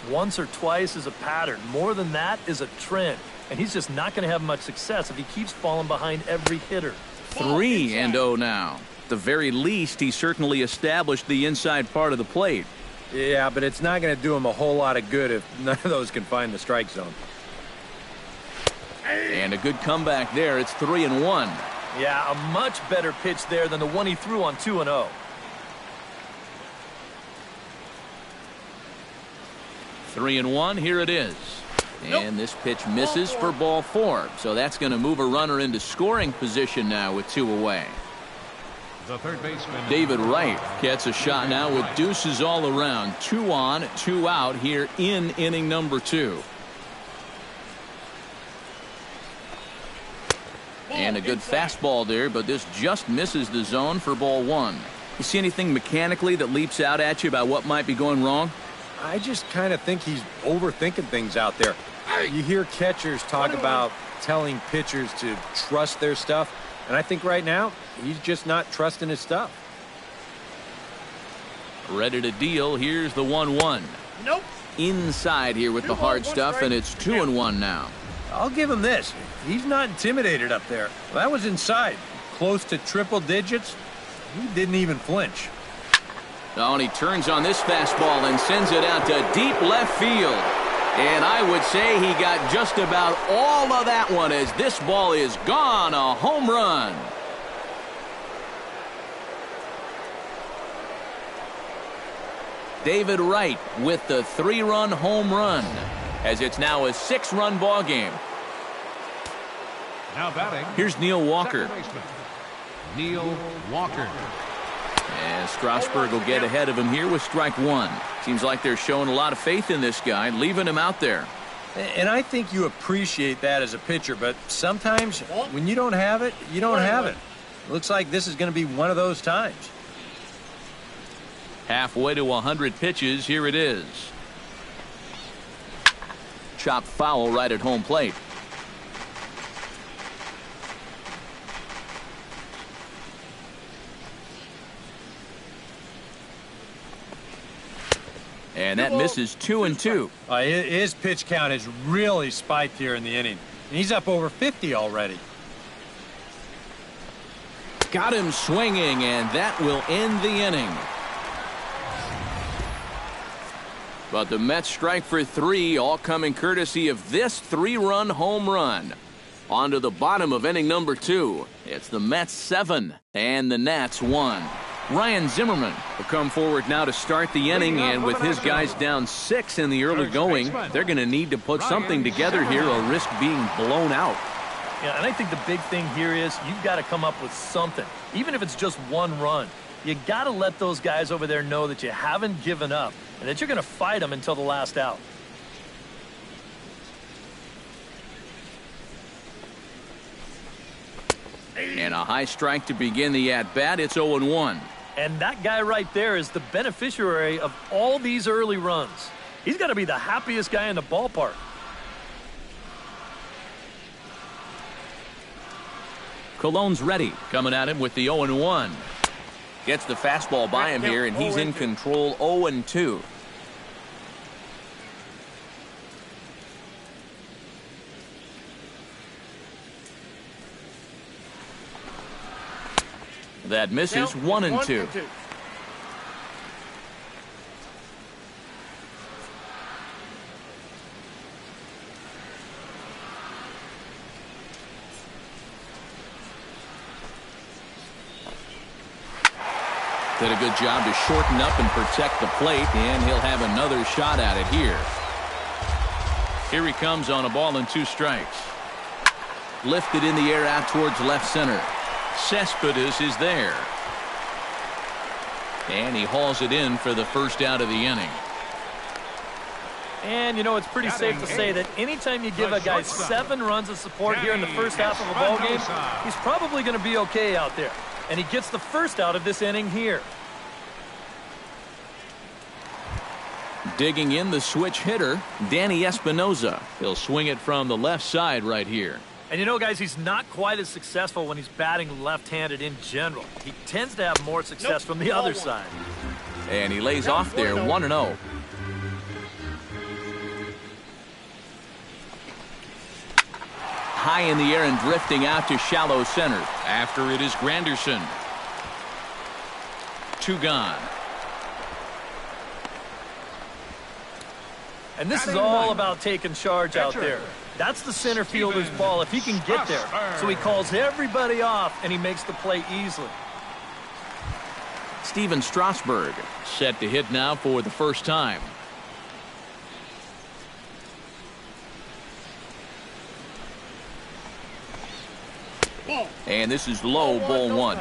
Once or twice is a pattern. More than that is a trend. And he's just not going to have much success if he keeps falling behind every hitter. 3-0 now. At the very least, he certainly established the inside part of the plate. Yeah, but it's not going to do him a whole lot of good if none of those can find the strike zone. And a good comeback there. It's 3-1. Yeah, a much better pitch there than the one he threw on 2-0. 3-1. Here it is. And this pitch misses for ball four. So that's going to move a runner into scoring position now with two away. The third baseman, David Wright gets a shot now with deuces all around. 2 on, 2 out here in inning number 2. And a good fastball there, but this just misses the zone for ball one. You see anything mechanically that leaps out at you about what might be going wrong? I just kind of think he's overthinking things out there. You hear catchers talk about telling pitchers to trust their stuff, and I think right now he's just not trusting his stuff. Ready to deal. Here's the 1-1. Nope. Inside here with the hard stuff, and it's 2-1 now. I'll give him this. He's not intimidated up there. Well, that was inside. Close to triple digits. He didn't even flinch. Oh, and he turns on this fastball and sends it out to deep left field. And I would say he got just about all of that one as this ball is gone. A home run. David Wright with the 3-run home run, as it's now a 6-run ball game. now batting. Here's Neil Walker. Second baseman, Neil Walker. And Strasburg will get ahead of him here with strike one. Seems like they're showing a lot of faith in this guy, leaving him out there. And I think you appreciate that as a pitcher, but sometimes when you don't have it, you don't have it. Looks like this is going to be one of those times. Halfway to 100 pitches, here it is. Chopped foul right at home plate. And that misses 2-2. His pitch count has really spiked here in the inning. And he's up over 50 already. Got him swinging, and that will end the inning. But the Mets strike for 3, all coming courtesy of this 3-run home run. On to the bottom of inning number 2. It's the Mets 7 and the Nats 1. Ryan Zimmerman will come forward now to start the inning, and with his guys down 6 in the early going, they're going to need to put something together here or risk being blown out. Yeah, and I think the big thing here is you've got to come up with something, even if it's just one run. You got to let those guys over there know that you haven't given up and that you're going to fight them until the last out. And a high strike to begin the at-bat. It's 0-1. And that guy right there is the beneficiary of all these early runs. He's got to be the happiest guy in the ballpark. Cologne's ready, coming at him with the 0-1. Gets the fastball by him here, and he's in control. 0-2. That misses. 1-2. Did a good job to shorten up and protect the plate, and he'll have another shot at it here. Here he comes on a ball and 2 strikes. Lifted in the air out towards left center. Cespedes is there. And he hauls it in for the first out of the inning. And, you know, it's pretty safe to say that anytime you give a guy 7 runs of support here in the first half of a ball game, he's probably going to be okay out there. And he gets the first out of this inning here. Digging in the switch hitter, Danny Espinoza. He'll swing it from the left side right here. And you know, guys, he's not quite as successful when he's batting left-handed in general. He tends to have more success from the other side. And he lays off there 1-0. High in the air and drifting out to shallow center. After it is Granderson. 2 gone. And this is all about taking charge out there. That's the center fielder's ball if he can get there. So he calls everybody off and he makes the play easily. Steven Strasburg set to hit now for the first time. And this is low, ball 1.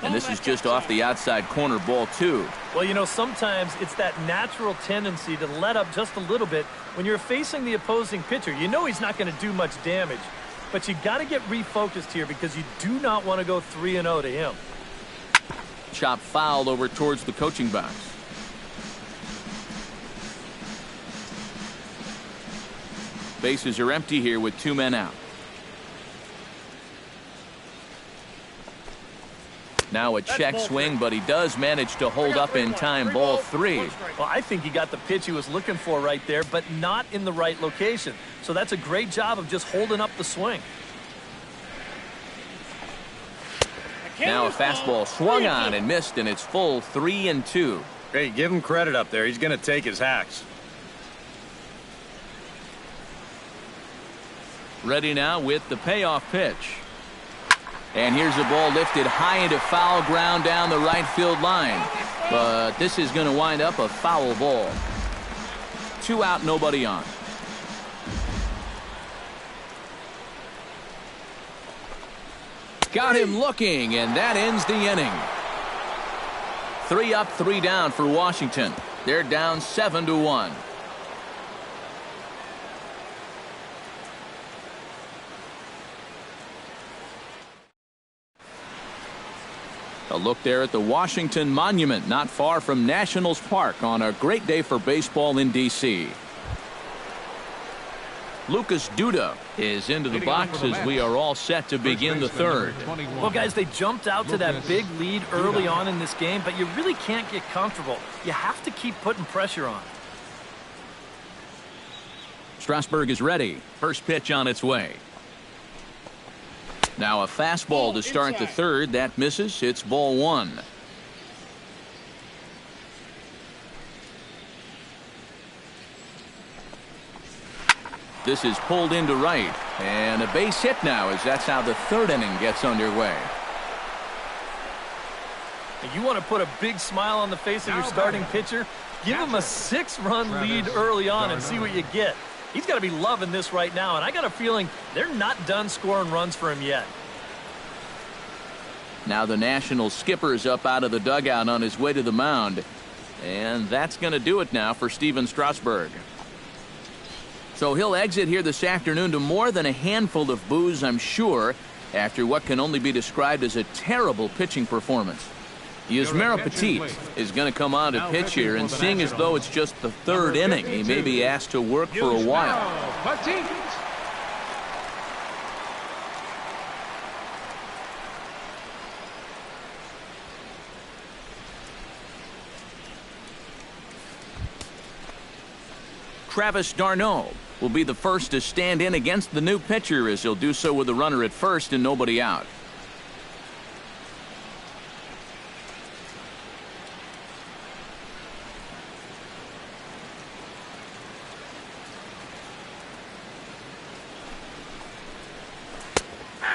And this is just off the outside corner, ball 2. Well, you know, sometimes it's that natural tendency to let up just a little bit when you're facing the opposing pitcher. You know he's not going to do much damage, but you got to get refocused here because you do not want to go 3-0 to him. Chop foul over towards the coaching box. Bases are empty here with 2 men out. Now a check swing, but he does manage to hold up in time. Ball 3. Well, I think he got the pitch he was looking for right there, but not in the right location. So that's a great job of just holding up the swing. Now a fastball swung on and missed, and it's full 3-2. Hey, give him credit up there. He's going to take his hacks. Ready now with the payoff pitch. And here's a ball lifted high into foul ground down the right field line. But this is going to wind up a foul ball. 2 out, nobody on. Got him looking, and that ends the inning. 3 up, 3 down for Washington. They're down 7-1. A look there at the Washington Monument, not far from Nationals Park, on a great day for baseball in D.C. Lucas Duda is into the box as we are all set to begin the 3rd. Well, guys, they jumped out to that big lead early on in this game, but you really can't get comfortable. You have to keep putting pressure on. Strasburg is ready. First pitch on its way. Now a fastball to start the 3rd. That misses. It's ball 1. This is pulled into right. And a base hit now as that's how the 3rd inning gets underway. You want to put a big smile on the face of your starting pitcher? Give him a 6-run lead early on and see what you get. He's got to be loving this right now, and I got a feeling they're not done scoring runs for him yet. Now the National skipper is up out of the dugout on his way to the mound. And that's going to do it now for Steven Strasburg. So he'll exit here this afternoon to more than a handful of boos, I'm sure, after what can only be described as a terrible pitching performance. Yusmeiro Petit is going to come on to pitch here, and seeing as though it's just the 3rd inning, he may be asked to work for a while. Travis d'Arnaud will be the first to stand in against the new pitcher, as he'll do so with a runner at first and nobody out.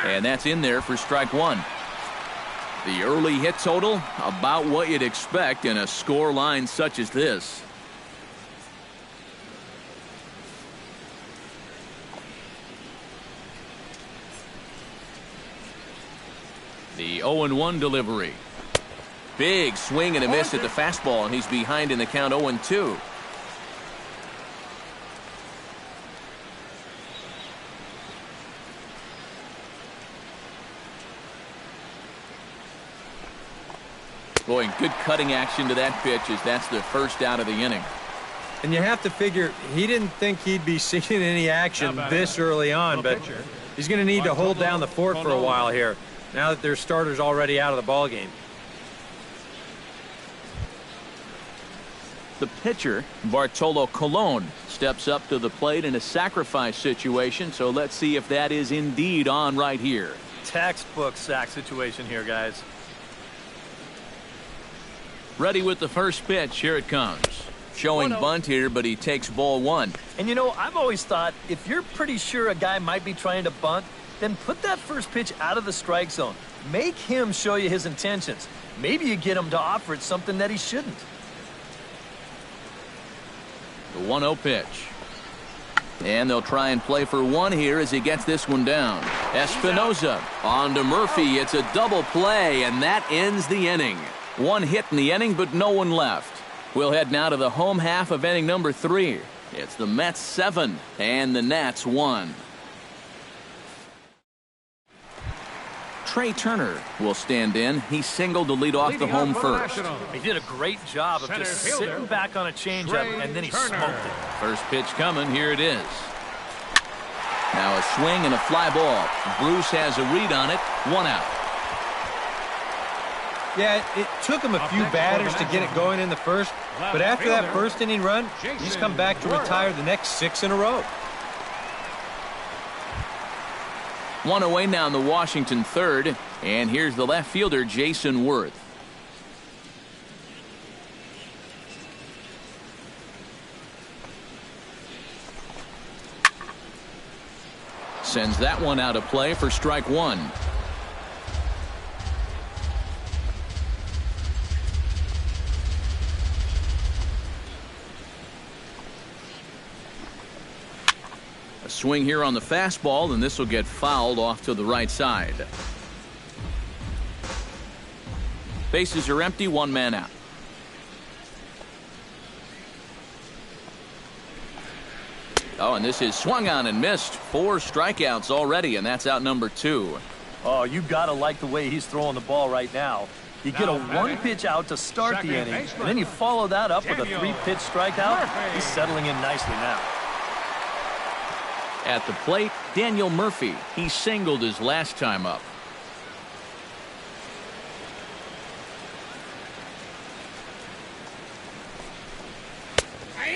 And that's in there for strike one. The early hit total, about what you'd expect in a score line such as this. The 0-1 delivery. Big swing and a miss at the fastball, and he's behind in the count 0-2. Boy, good cutting action to that pitch as that's the first out of the inning. And you have to figure he didn't think he'd be seeing any action this early on, but he's going to need to hold down the fort for a while here now that their starter's already out of the ball game. The pitcher, Bartolo Colon, steps up to the plate in a sacrifice situation, so let's see if that is indeed on right here. Textbook sack situation here, guys. Ready with the first pitch. Here it comes. Showing bunt here, but he takes ball one. And you know, I've always thought if you're pretty sure a guy might be trying to bunt, then put that first pitch out of the strike zone. Make him show you his intentions. Maybe you get him to offer it something that he shouldn't. The 1-0 pitch. And they'll try and play for one here as he gets this one down. Espinosa on to Murphy. It's a double play, and that ends the inning. One hit in the inning, but no one left. We'll head now to the home half of inning number 3. It's the Mets 7 and the Nats 1. Trey Turner will stand in. He singled to lead off the home first. He did a great job of just sitting back on a changeup, and then he smoked it. First pitch coming. Here it is. Now a swing and a fly ball. Bruce has a read on it. 1 out. Yeah, it took him a few batters to get it going in the first, but after that first inning run, he's come back to retire the next 6 in a row. One away now in the Washington third, and here's the left fielder, Jason Worth. Sends that one out of play for strike one. Swing here on the fastball, and this will get fouled off to the right side. Bases are empty, 1 man out. Oh, and this is swung on and missed. 4 strikeouts already, and that's out number 2. Oh, you gotta like the way he's throwing the ball right now. You get a 1-pitch out to start the inning, and then you follow that up with a 3-pitch strikeout. He's settling in nicely now. At the plate, Daniel Murphy. He singled his last time up.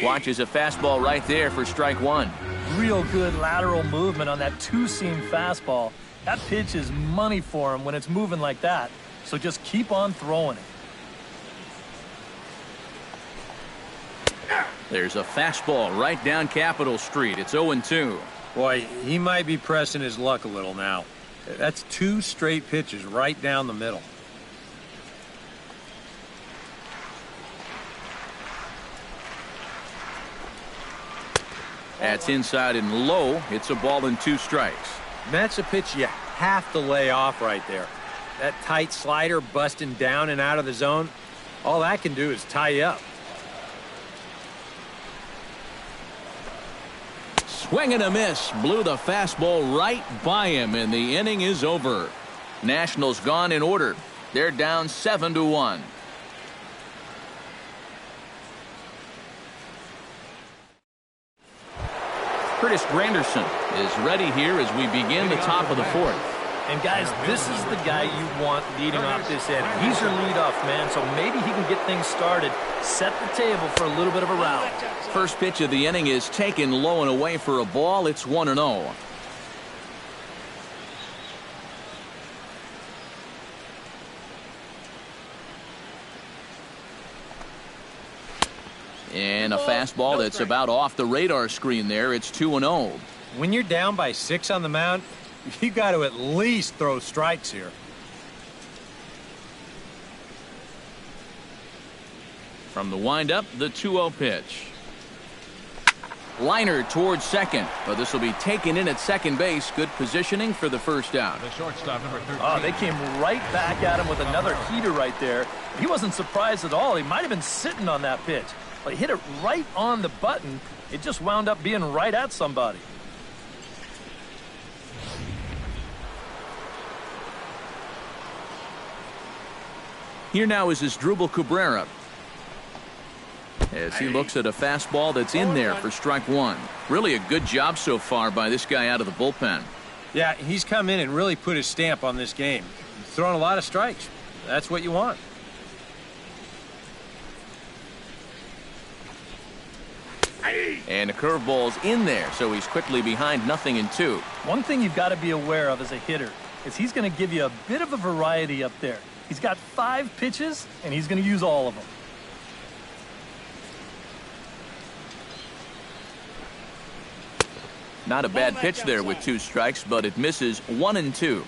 Watches a fastball right there for strike one. Real good lateral movement on that two-seam fastball. That pitch is money for him when it's moving like that. So just keep on throwing it. There's a fastball right down Capitol Street. It's 0-2. Boy, he might be pressing his luck a little now. That's 2 straight pitches right down the middle. That's inside and low. It's a ball and 2 strikes. And that's a pitch you have to lay off right there. That tight slider busting down and out of the zone, all that can do is tie you up. Swing and a miss. Blew the fastball right by him, and the inning is over. Nationals gone in order. They're down 7-1. Curtis Granderson is ready here as we begin the top of the 4th. And guys, this is the guy you want leading off this inning. He's your leadoff man, so maybe he can get things started, set the table for a little bit of a round. First pitch of the inning is taken low and away for a ball. It's 1-0. And a fastball that's about off the radar screen there. It's 2-0. When you're down by 6 on the mound, You got to at least throw strikes here. From the windup, the 2-0 pitch. Liner towards second, but this will be taken in at second base. Good positioning for the first out. The shortstop, number 13. Oh, they came right back at him with another heater right there. He wasn't surprised at all. He might have been sitting on that pitch. But he hit it right on the button. It just wound up being right at somebody. Here now is Asdrubal Cabrera, as he looks at a fastball that's in there for strike one. Really a good job so far by this guy out of the bullpen. Yeah, he's come in and really put his stamp on this game. He's thrown a lot of strikes. That's what you want. And a curveball's in there, so he's quickly behind 0-2. One thing you've got to be aware of as a hitter is he's going to give you a bit of a variety up there. He's got 5 pitches, and he's going to use all of them. Not a bad pitch there with 2 strikes, but it misses 1-2. A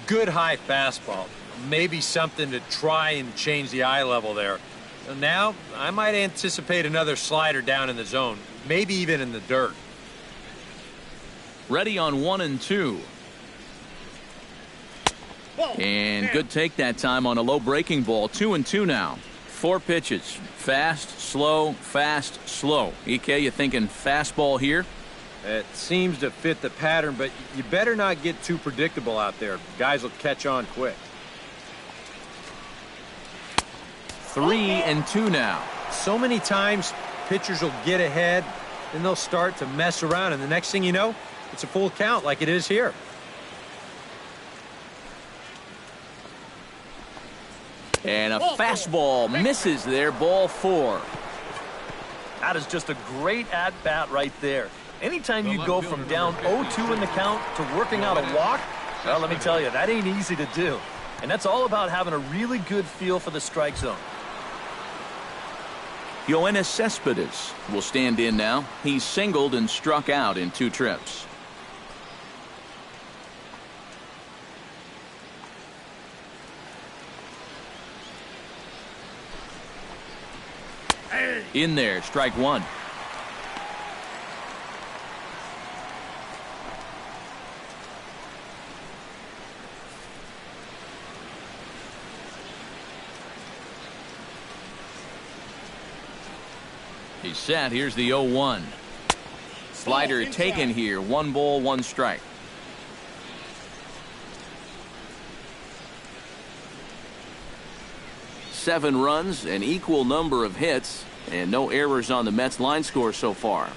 good high fastball. Maybe something to try and change the eye level there. Now, I might anticipate another slider down in the zone, maybe even in the dirt. Ready on 1-2. And good take that time on a low breaking ball. 2-2 now. 4 pitches. Fast, slow, fast, slow. EK, you thinking fastball here? It seems to fit the pattern, but you better not get too predictable out there. Guys will catch on quick. 3-2 now. So many times, pitchers will get ahead, then they'll start to mess around, and the next thing you know, it's a full count like it is here. And a fastball misses there, ball 4. That is just a great at-bat right there. Anytime you go from down 0-2 in the count to working out a walk, well, let me tell you, that ain't easy to do. And that's all about having a really good feel for the strike zone. Yoenis Cespedes will stand in now. He's singled and struck out in 2 trips. In there, strike 1. He's set. Here's the 0-1. Slider taken here. 1 ball, 1 strike. Seven runs, an equal number of hits, and no errors on the Mets line score so far.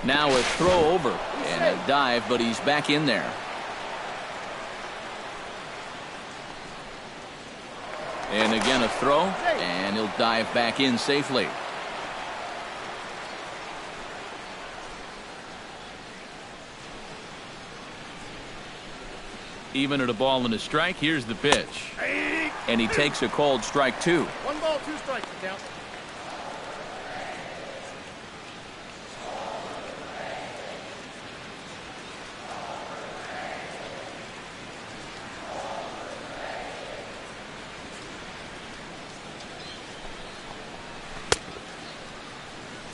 Now a throw over and a dive, but he's back in there. And again a throw, and he'll dive back in safely. Even at a ball and a strike, here's the pitch. And he takes a called strike 2. 1 ball, 2 strikes to count.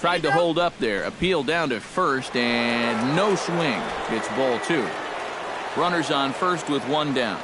Tried to hold up there. Appeal down to first, and no swing. It's ball 2. Runners on first with 1 down.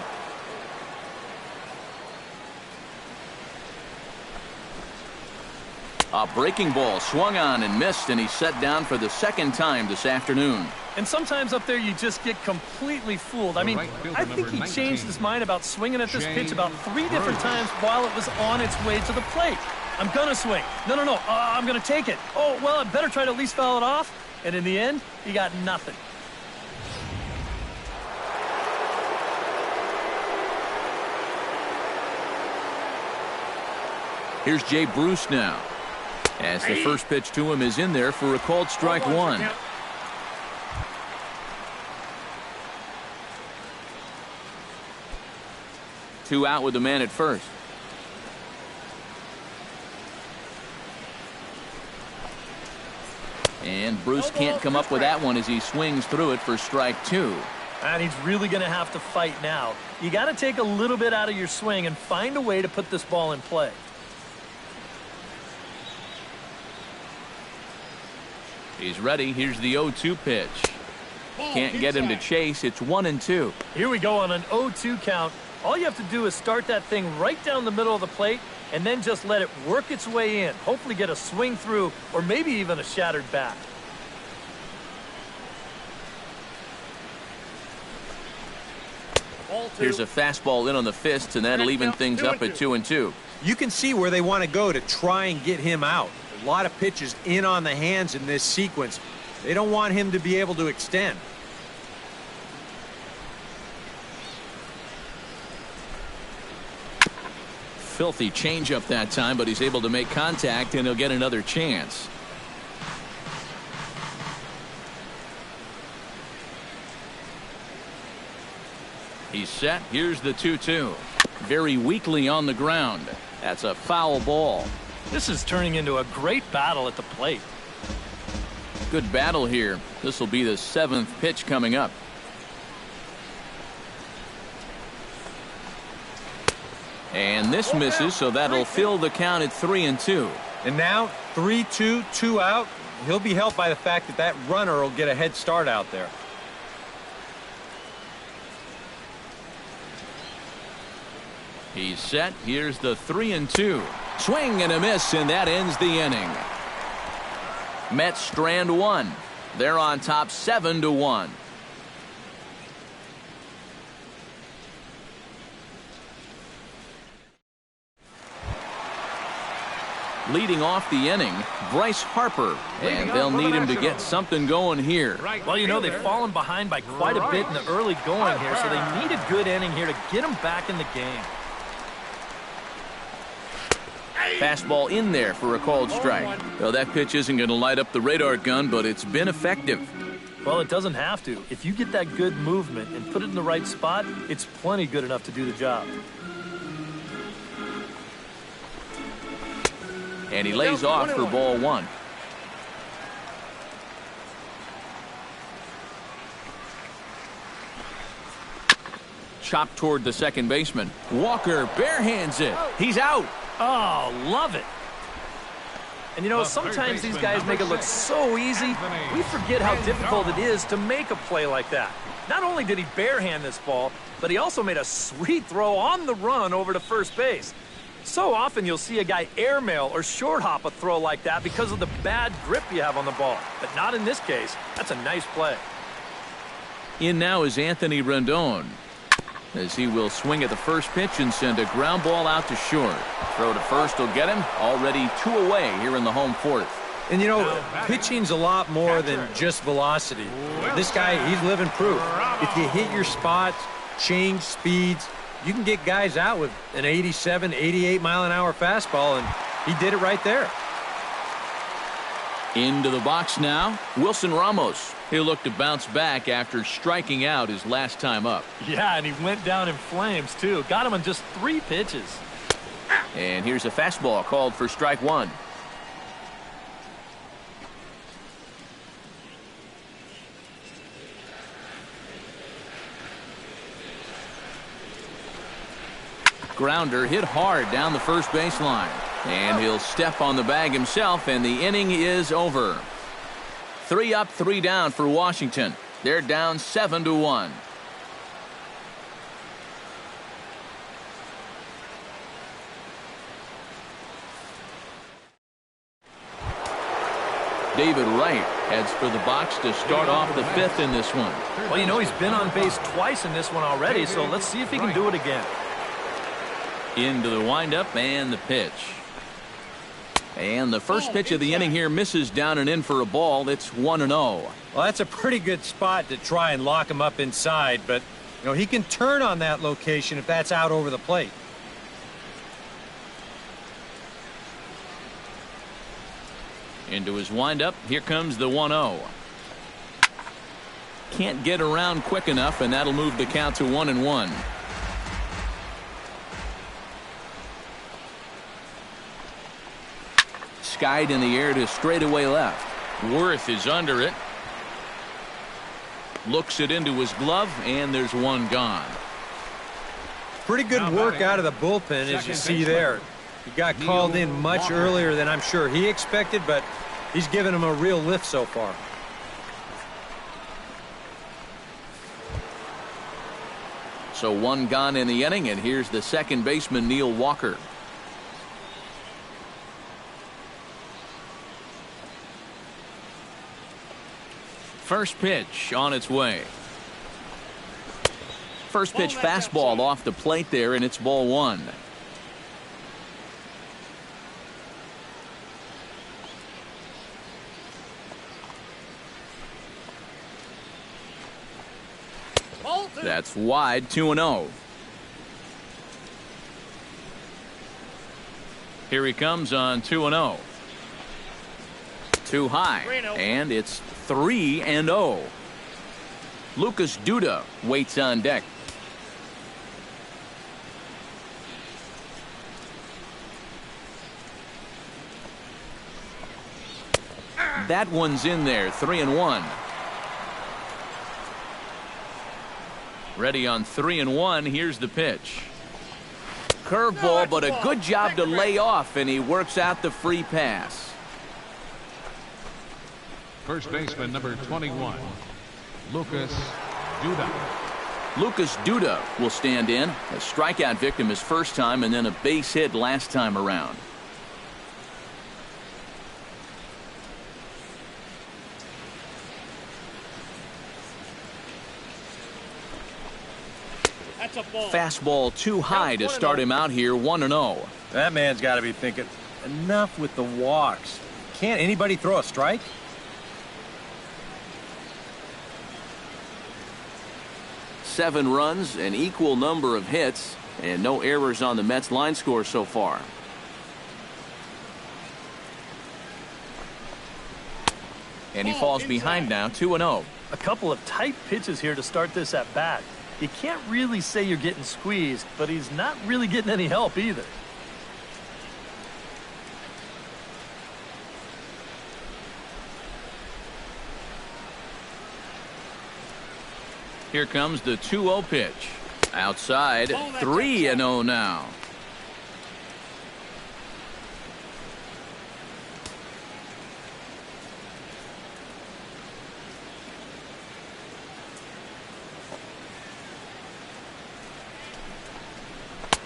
A breaking ball swung on and missed, and he's set down for the 2nd time this afternoon. And sometimes up there you just get completely fooled. I mean, I think he changed his mind about swinging at this pitch about 3 different times while it was on its way to the plate. I'm going to swing. No. I'm going to take it. Oh, well, I better try to at least foul it off. And in the end, he got nothing. Here's Jay Bruce now, as the first pitch to him is in there for a called strike 1. Two out with the man at first. And Bruce can't come up with that one as he swings through it for strike 2. And he's really going to have to fight now. You got to take a little bit out of your swing and find a way to put this ball in play. He's ready. Here's the 0-2 pitch. Can't get him to chase. It's 1-2. Here we go on an 0-2 count. All you have to do is start that thing right down the middle of the plate and then just let it work its way in. Hopefully get a swing through or maybe even a shattered bat. Here's a fastball in on the fist, and that'll even things up at 2-2. You can see where they want to go to try and get him out. A lot of pitches in on the hands in this sequence. They don't want him to be able to extend. Filthy changeup that time, but he's able to make contact, and he'll get another chance. He's set. Here's the 2-2. Very weakly on the ground. That's a foul ball. This is turning into a great battle at the plate. Good battle here. This will be the 7th pitch coming up. And this misses, so that'll fill the count at 3-2. And now 3-2, 2 out. He'll be helped by the fact that that runner will get a head start out there. He's set. Here's the 3-2. Swing and a miss, and that ends the inning. Mets strand one. They're on top 7-1. Leading off the inning, Bryce Harper, and they'll need him to get something going here. Well, you know, they've fallen behind by quite a bit in the early going here, so they need a good inning here to get them back in the game. Fastball in there for a called strike. Well, that pitch isn't going to light up the radar gun, but it's been effective. Well, it doesn't have to. If you get that good movement and put it in the right spot, it's plenty good enough to do the job. And he lays off for ball one. Chopped toward the second baseman. Walker barehands it. He's out. Oh, love it. And you know, sometimes these guys make it look so easy, we forget how difficult it is to make a play like that. Not only did he barehand this ball, but he also made a sweet throw on the run over to first base. So often you'll see a guy airmail or short hop a throw like that because of the bad grip you have on the ball. But not in this case. That's a nice play. In now is Anthony Rendon, as he will swing at the first pitch and send a ground ball out to short. Throw to first will get him. Already 2 away here in the home fourth. And you know, pitching's a lot more than just velocity. This guy, he's living proof. If you hit your spots, change speeds, you can get guys out with an 87, 88 mile an hour fastball, and he did it right there. Into the box now, Wilson Ramos. He'll look to bounce back after striking out his last time up. Yeah, and he went down in flames, too. Got him on just 3 pitches. And here's a fastball called for strike one. Grounder hit hard down the first baseline. And he'll step on the bag himself, and the inning is over. 3 up, 3 down for Washington. They're down 7-1. David Wright heads for the box to start off the 5th in this one. Well, you know, he's been on base twice in this one already, so let's see if he can do it again. Into the windup and the pitch. And the first pitch of the inning here misses down and in for a ball. It's 1-0. Well, that's a pretty good spot to try and lock him up inside, but you know, he can turn on that location if that's out over the plate. Into his windup. Here comes the 1-0. Can't get around quick enough, and that'll move the count to 1-1. Skied in the air to straightaway left. Worth is under it. Looks it into his glove, and there's one gone. Pretty good work out of the bullpen, as you see there. He got called in much earlier than I'm sure he expected, but he's given him a real lift so far. So one gone in the inning, and here's the second baseman, Neil Walker. First pitch on its way. First pitch fastball off the plate there, and it's ball one. That's wide, 2-0. Here he comes on 2-0. Too high, and it's 3-0. Lucas Duda waits on deck. That one's in there, 3-1. Ready on 3-1. Here's the pitch. Curveball, but a good job to lay off, and he works out the free pass. First baseman number 21, Lucas Duda. Lucas Duda will stand in. A strikeout victim his first time, and then a base hit last time around. Fastball too high to start him out here, 1-0. That man's got to be thinking, enough with the walks. Can't anybody throw a strike? Seven runs, an equal number of hits, and no errors on the Mets line score so far. And he falls behind now, 2-0. A couple of tight pitches here to start this at bat. You can't really say you're getting squeezed, but he's not really getting any help either. Here comes the 2-0 pitch. Outside, 3-0 now.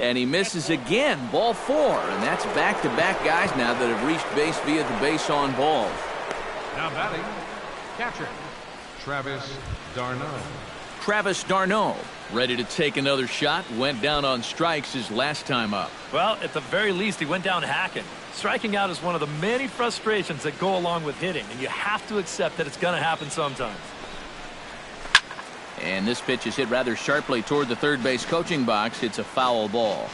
And he misses again, ball 4, and that's back-to-back guys now that have reached base via the base on balls. Now batting, catcher, Travis d'Arnaud. Travis d'Arnaud, ready to take another shot, went down on strikes his last time up. Well, at the very least, he went down hacking. Striking out is one of the many frustrations that go along with hitting, and you have to accept that it's going to happen sometimes. And this pitch is hit rather sharply toward the third base coaching box. It's a foul ball.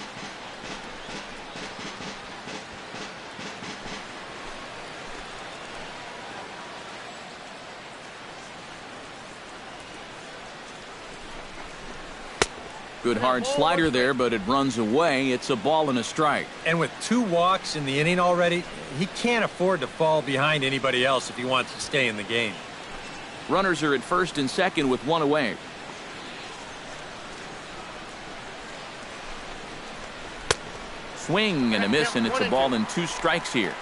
Good hard slider there, but it runs away. It's a ball and a strike. And with 2 walks in the inning already, he can't afford to fall behind anybody else if he wants to stay in the game. Runners are at first and second with 1 away. Swing and a miss, and it's a ball and 2 strikes here.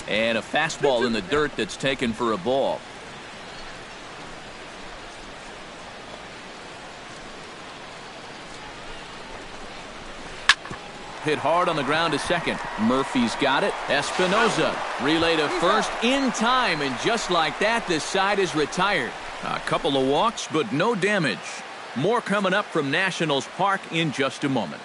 And a fastball in the dirt that's taken for a ball. Hit hard on the ground to second. Murphy's got it. Espinosa relay to first in time, and just like that, this side is retired. A couple of walks, but no damage. More coming up from Nationals Park in just a moment.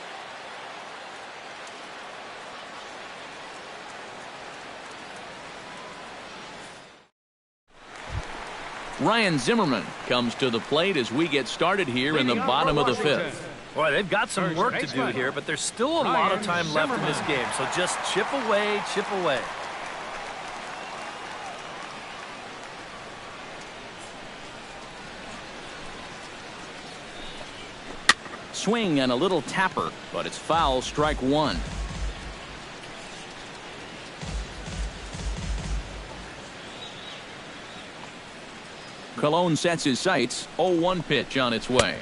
Ryan Zimmerman comes to the plate as we get started here in the bottom of the 5th. Boy, they've got some work to do here, but there's still a lot of time left in this game, so just chip away, chip away. Swing and a little tapper, but it's foul, strike one. Cologne sets his sights. 0-1 pitch on its way.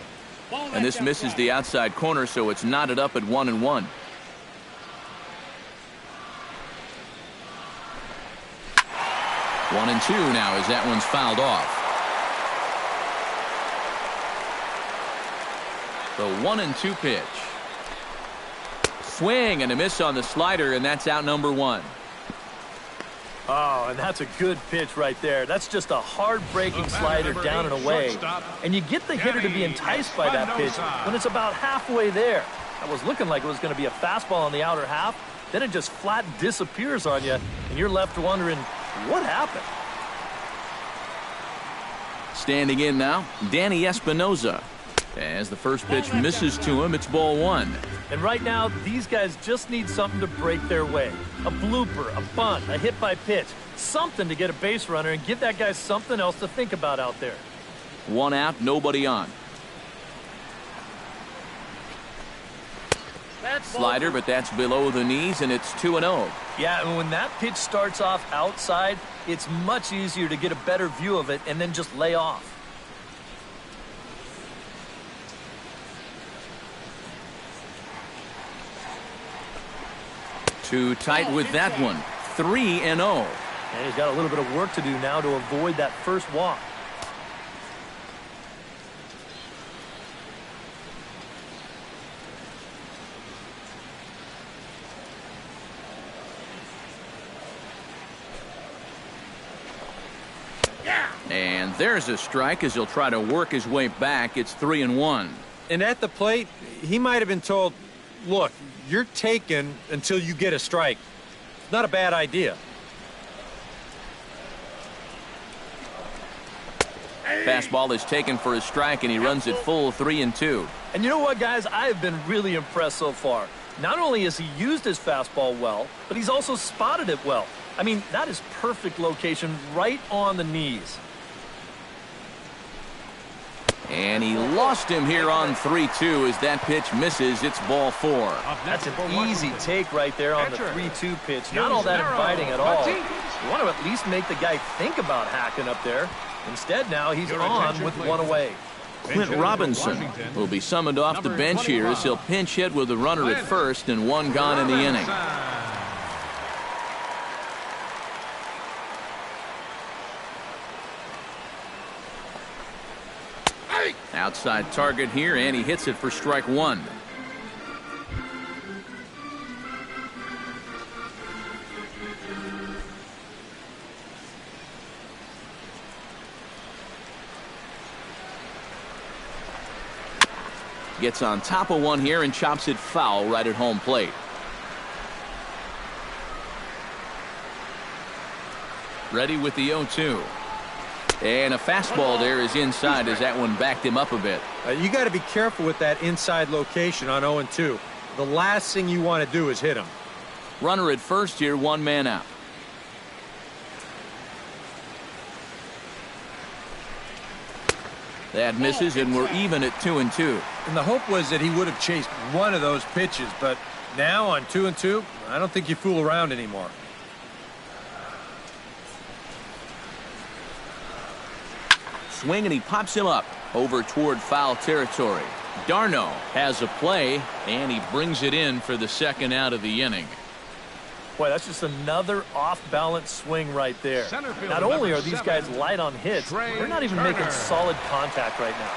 And this misses the outside corner, so it's knotted up at 1-1. 1-2 now as that one's fouled off. The 1-2 pitch. Swing and a miss on the slider, and that's out number one. Oh, and that's a good pitch right there. That's just a hard-breaking slider down and away. And you get the hitter to be enticed by that pitch when it's about halfway there. That was looking like it was going to be a fastball on the outer half. Then it just flat disappears on you, and you're left wondering, what happened? Standing in now, Danny Espinoza. As the first pitch misses to him, it's ball one. And right now, these guys just need something to break their way. A blooper, a bunt, a hit by pitch. Something to get a base runner and give that guy something else to think about out there. One out, nobody on. Slider, but that's below the knees, and it's 2-0. Yeah, and when that pitch starts off outside, it's much easier to get a better view of it and then just lay off. Too tight with that one. 3-0. And he's got a little bit of work to do now to avoid that first walk. And there's a strike as he'll try to work his way back. It's 3-1. And at the plate, he might have been told, look, you're taken until you get a strike. It's not a bad idea. Fastball is taken for a strike, and he runs it full 3-2. And you know what, guys? I have been really impressed so far. Not only has he used his fastball well, but he's also spotted it well. I mean, that is perfect location right on the knees. And he lost him here on 3-2 as that pitch misses. It's ball four. That's an easy take right there on the 3-2 pitch. Not all that inviting at all. You want to at least make the guy think about hacking up there. Instead, now he's on with one away. Clint Robinson will be summoned off the bench here as he'll pinch hit with a runner at first and one gone in the inning. Outside target here, and he hits it for strike one. Gets on top of one here and chops it foul right at home plate. Ready with the 0-2. And a fastball there is inside as that one backed him up a bit. You got to be careful with that inside location on 0-2. The last thing you want to do is hit him. Runner at first here, one man out. That misses, and we're even at 2-2. And the hope was that he would have chased one of those pitches, but now on 2-2, I don't think you fool around anymore. Swing, and he pops him up over toward foul territory. Darno has a play, and he brings it in for the second out of the inning. Boy, that's just another off-balance swing right there. Not only are these guys light on hits, they're not even making solid contact right now.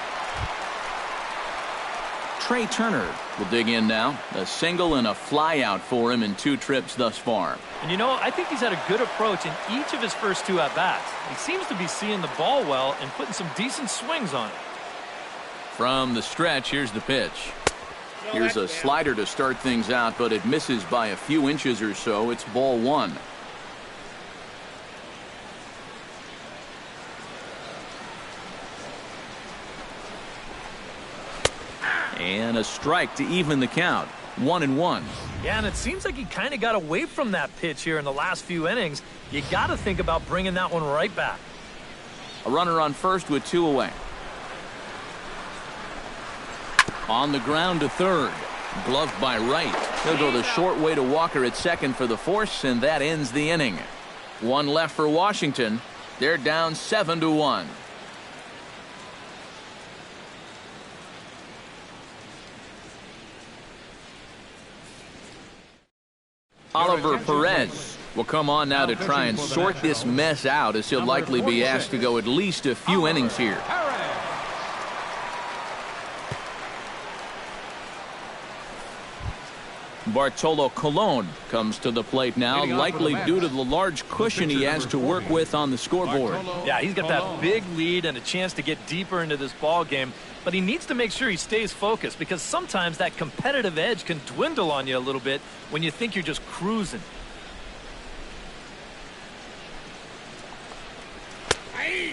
Trey Turner will dig in now. A single and a fly out for him in 2 trips thus far. And you know, I think he's had a good approach in each of his first 2 at-bats. He seems to be seeing the ball well and putting some decent swings on it. From the stretch, here's the pitch. Here's a slider to start things out, but it misses by a few inches or so. It's ball one. And a strike to even the count. 1-1. Yeah, and it seems like he kind of got away from that pitch here in the last few innings. You got to think about bringing that one right back. A runner on first with 2 away. On the ground to third. Gloved by Wright. He'll go the short way to Walker at second for the force, and that ends the inning. One left for Washington. They're down 7-1. Oliver Perez will come on now to try and sort this mess out, as he'll likely be asked to go at least a few innings here. Bartolo Colon comes to the plate now, likely due to the large cushion he has to work with on the scoreboard. Yeah, he's got that big lead and a chance to get deeper into this ball game, but he needs to make sure he stays focused, because sometimes that competitive edge can dwindle on you a little bit when you think you're just cruising.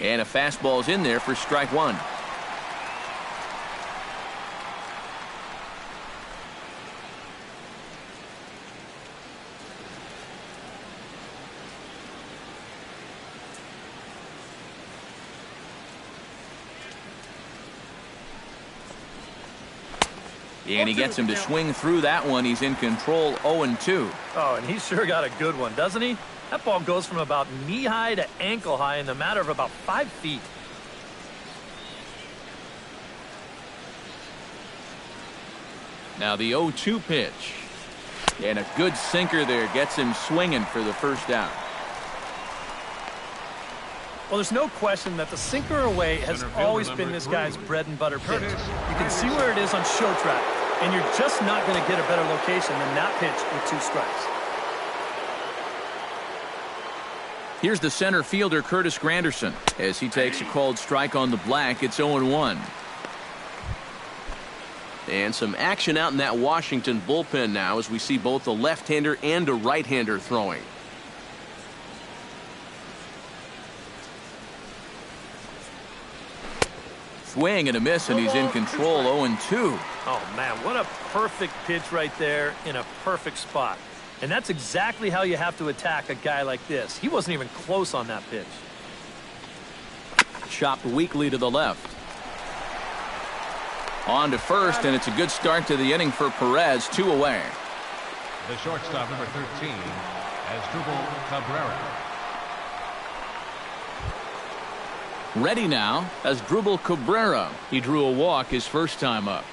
And a fastball's in there for strike one. And he gets him to swing through that one. He's in control, 0-2. Oh, and he sure got a good one, doesn't he? That ball goes from about knee-high to ankle-high in the matter of about 5 feet. Now the 0-2 pitch. And a good sinker there gets him swinging for the first out. Well, there's no question that the sinker away has always been this guy's bread and butter pitch. You can see where it is on show track, and you're just not going to get a better location than that pitch with 2 strikes. Here's the center fielder, Curtis Granderson, as he takes a called strike on the black. It's 0-1. And some action out in that Washington bullpen now, as we see both a left-hander and a right-hander throwing. Swing and a miss, and he's in control, 0-2. Oh, man, what a perfect pitch right there in a perfect spot. And that's exactly how you have to attack a guy like this. He wasn't even close on that pitch. Chopped weakly to the left. On to first, and it's a good start to the inning for Perez, 2 away. The shortstop, number 13, Asdrubal Cabrera. Ready now, Asdrubal Cabrera. He drew a walk his first time up.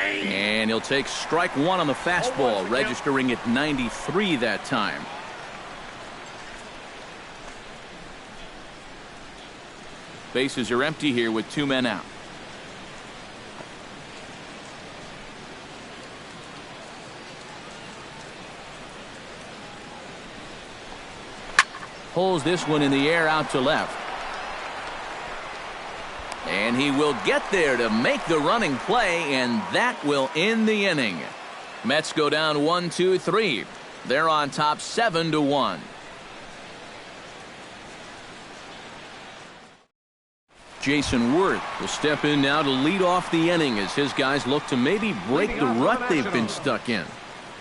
And he'll take strike one on the fastball, registering at 93 that time. Bases are empty here with 2 men out. Pulls this one in the air out to left. And he will get there to make the running play, and that will end the inning. Mets go down 1-2-3. They're on top 7-1. Jason Worth will step in now to lead off the inning as his guys look to maybe break the rut they've been stuck in.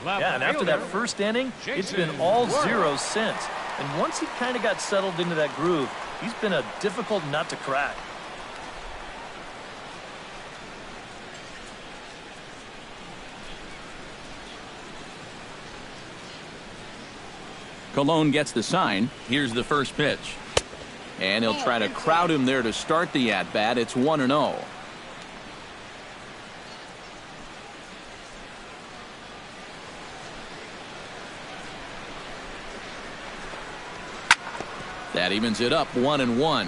Yeah, and after that first inning, it's been all zeros since. And once he kind of got settled into that groove, he's been a difficult nut to crack. Colon gets the sign. Here's the first pitch. And he'll try to crowd him there to start the at-bat. It's 1-0. That evens it up 1-1.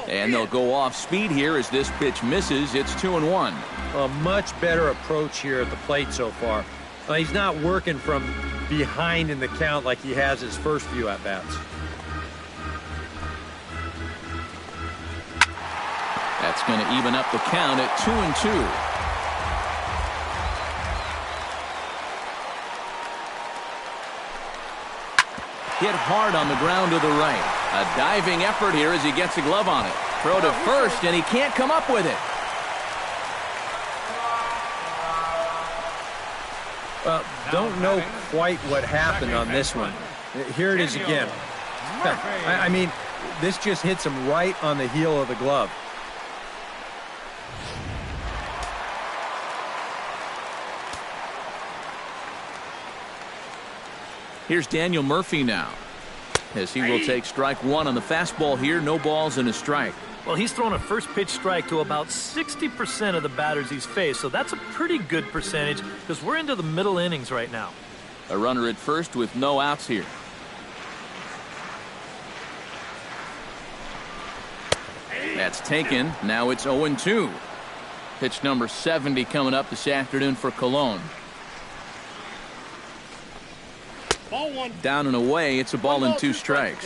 And they'll go off speed here as this pitch misses. It's 2-1. A much better approach here at the plate so far. He's not working from behind in the count like he has his first few at-bats. That's going to even up the count at 2-2. Hit hard on the ground to the right. A diving effort here as he gets a glove on it. Throw to first, and he can't come up with it. Well, don't know quite what happened on this one. Here it is again. I mean, this just hits him right on the heel of the glove. Here's Daniel Murphy now, as he will take strike one on the fastball here. No balls and a strike. Well, he's thrown a first pitch strike to about 60% of the batters he's faced, so that's a pretty good percentage because we're into the middle innings right now. A runner at first with no outs here. That's taken. Now it's 0-2. Pitch number 70 coming up this afternoon for Cologne. Ball one. Down and away. It's a ball and 2 strikes.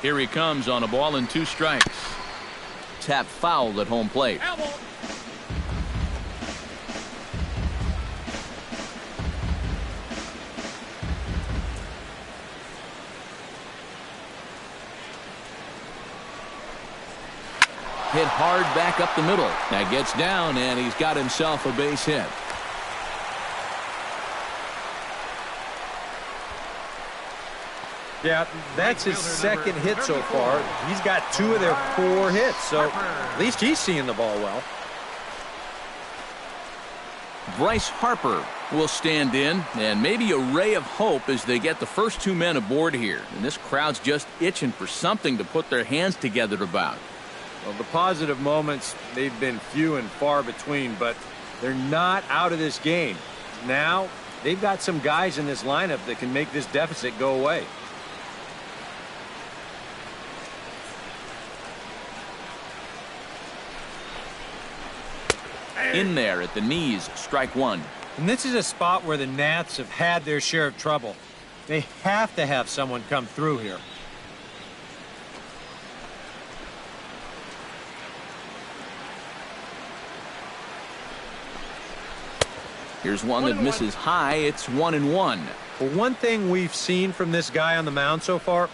Here he comes on a ball and 2 strikes. Tap foul at home plate. Hit hard back up the middle. That gets down, and he's got himself a base hit. Yeah, that's his second hit so far. He's got 2 of their 4 hits, so at least he's seeing the ball well. Bryce Harper will stand in, and maybe a ray of hope as they get the first 2 men aboard here. And this crowd's just itching for something to put their hands together about. Well, the positive moments, they've been few and far between, but they're not out of this game. Now, they've got some guys in this lineup that can make this deficit go away. In there at the knees, strike 1. And this is a spot where the Nats have had their share of trouble. They have to have someone come through here. Here's one that misses high. It's 1-1. Well, one thing we've seen from this guy on the mound so far,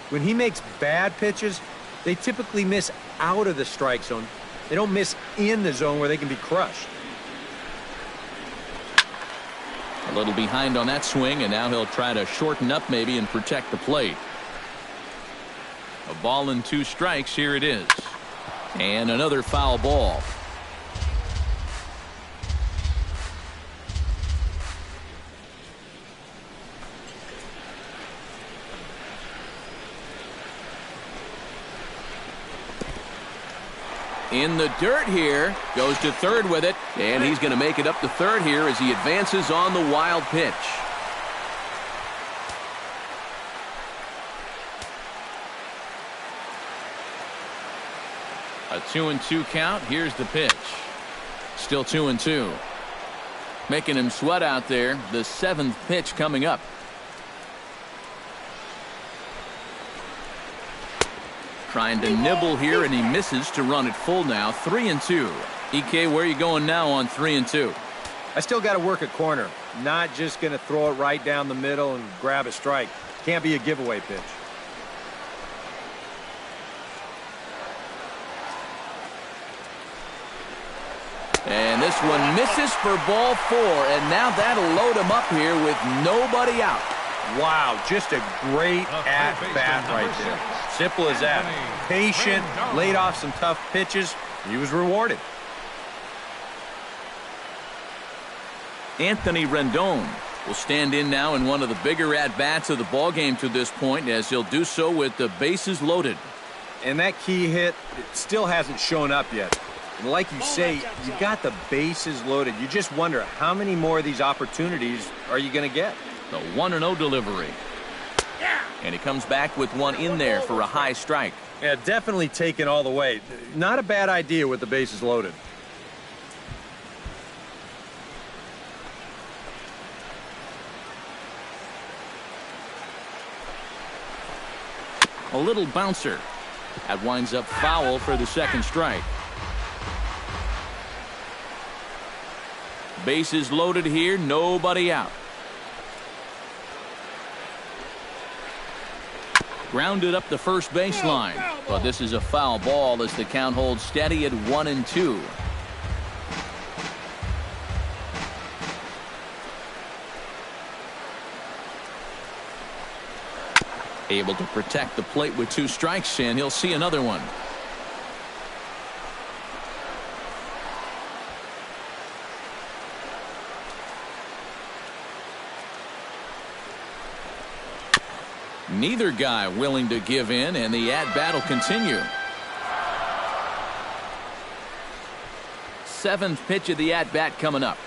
when he makes bad pitches, they typically miss out of the strike zone. They don't miss in the zone where they can be crushed. A little behind on that swing, and now he'll try to shorten up maybe and protect the plate. A ball and 2 strikes. Here it is. And another foul ball. In the dirt here, goes to third with it, and he's going to make it up to third here as he advances on the wild pitch. A 2-2 count. Here's the pitch. Still 2-2. Making him sweat out there. The 7th pitch coming up. Trying to nibble here, and he misses to run it full now. 3-2. EK, where are you going now on 3-2? I still got to work a corner. Not just going to throw it right down the middle and grab a strike. Can't be a giveaway pitch. And this one misses for ball 4, and now that'll load him up here with nobody out. Wow, just a great at-bat right there. Simple as that. Patient, laid off some tough pitches. He was rewarded. Anthony Rendon will stand in now in one of the bigger at-bats of the ballgame to this point, as he'll do so with the bases loaded. And that key hit, it still hasn't shown up yet. And like you say, you got the bases loaded. You just wonder how many more of these opportunities are you going to get? The 1-0 delivery. And he comes back with one in there for a high strike. Yeah, definitely taken all the way. Not a bad idea with the bases loaded. A little bouncer. That winds up foul for the second strike. Bases loaded here, nobody out. Grounded up the first baseline, but this is a foul ball as the count holds steady at 1-2. Able to protect the plate with 2 strikes, and he'll see another one. Neither guy willing to give in, and the at-bat will continue. 7th pitch of the at-bat coming up.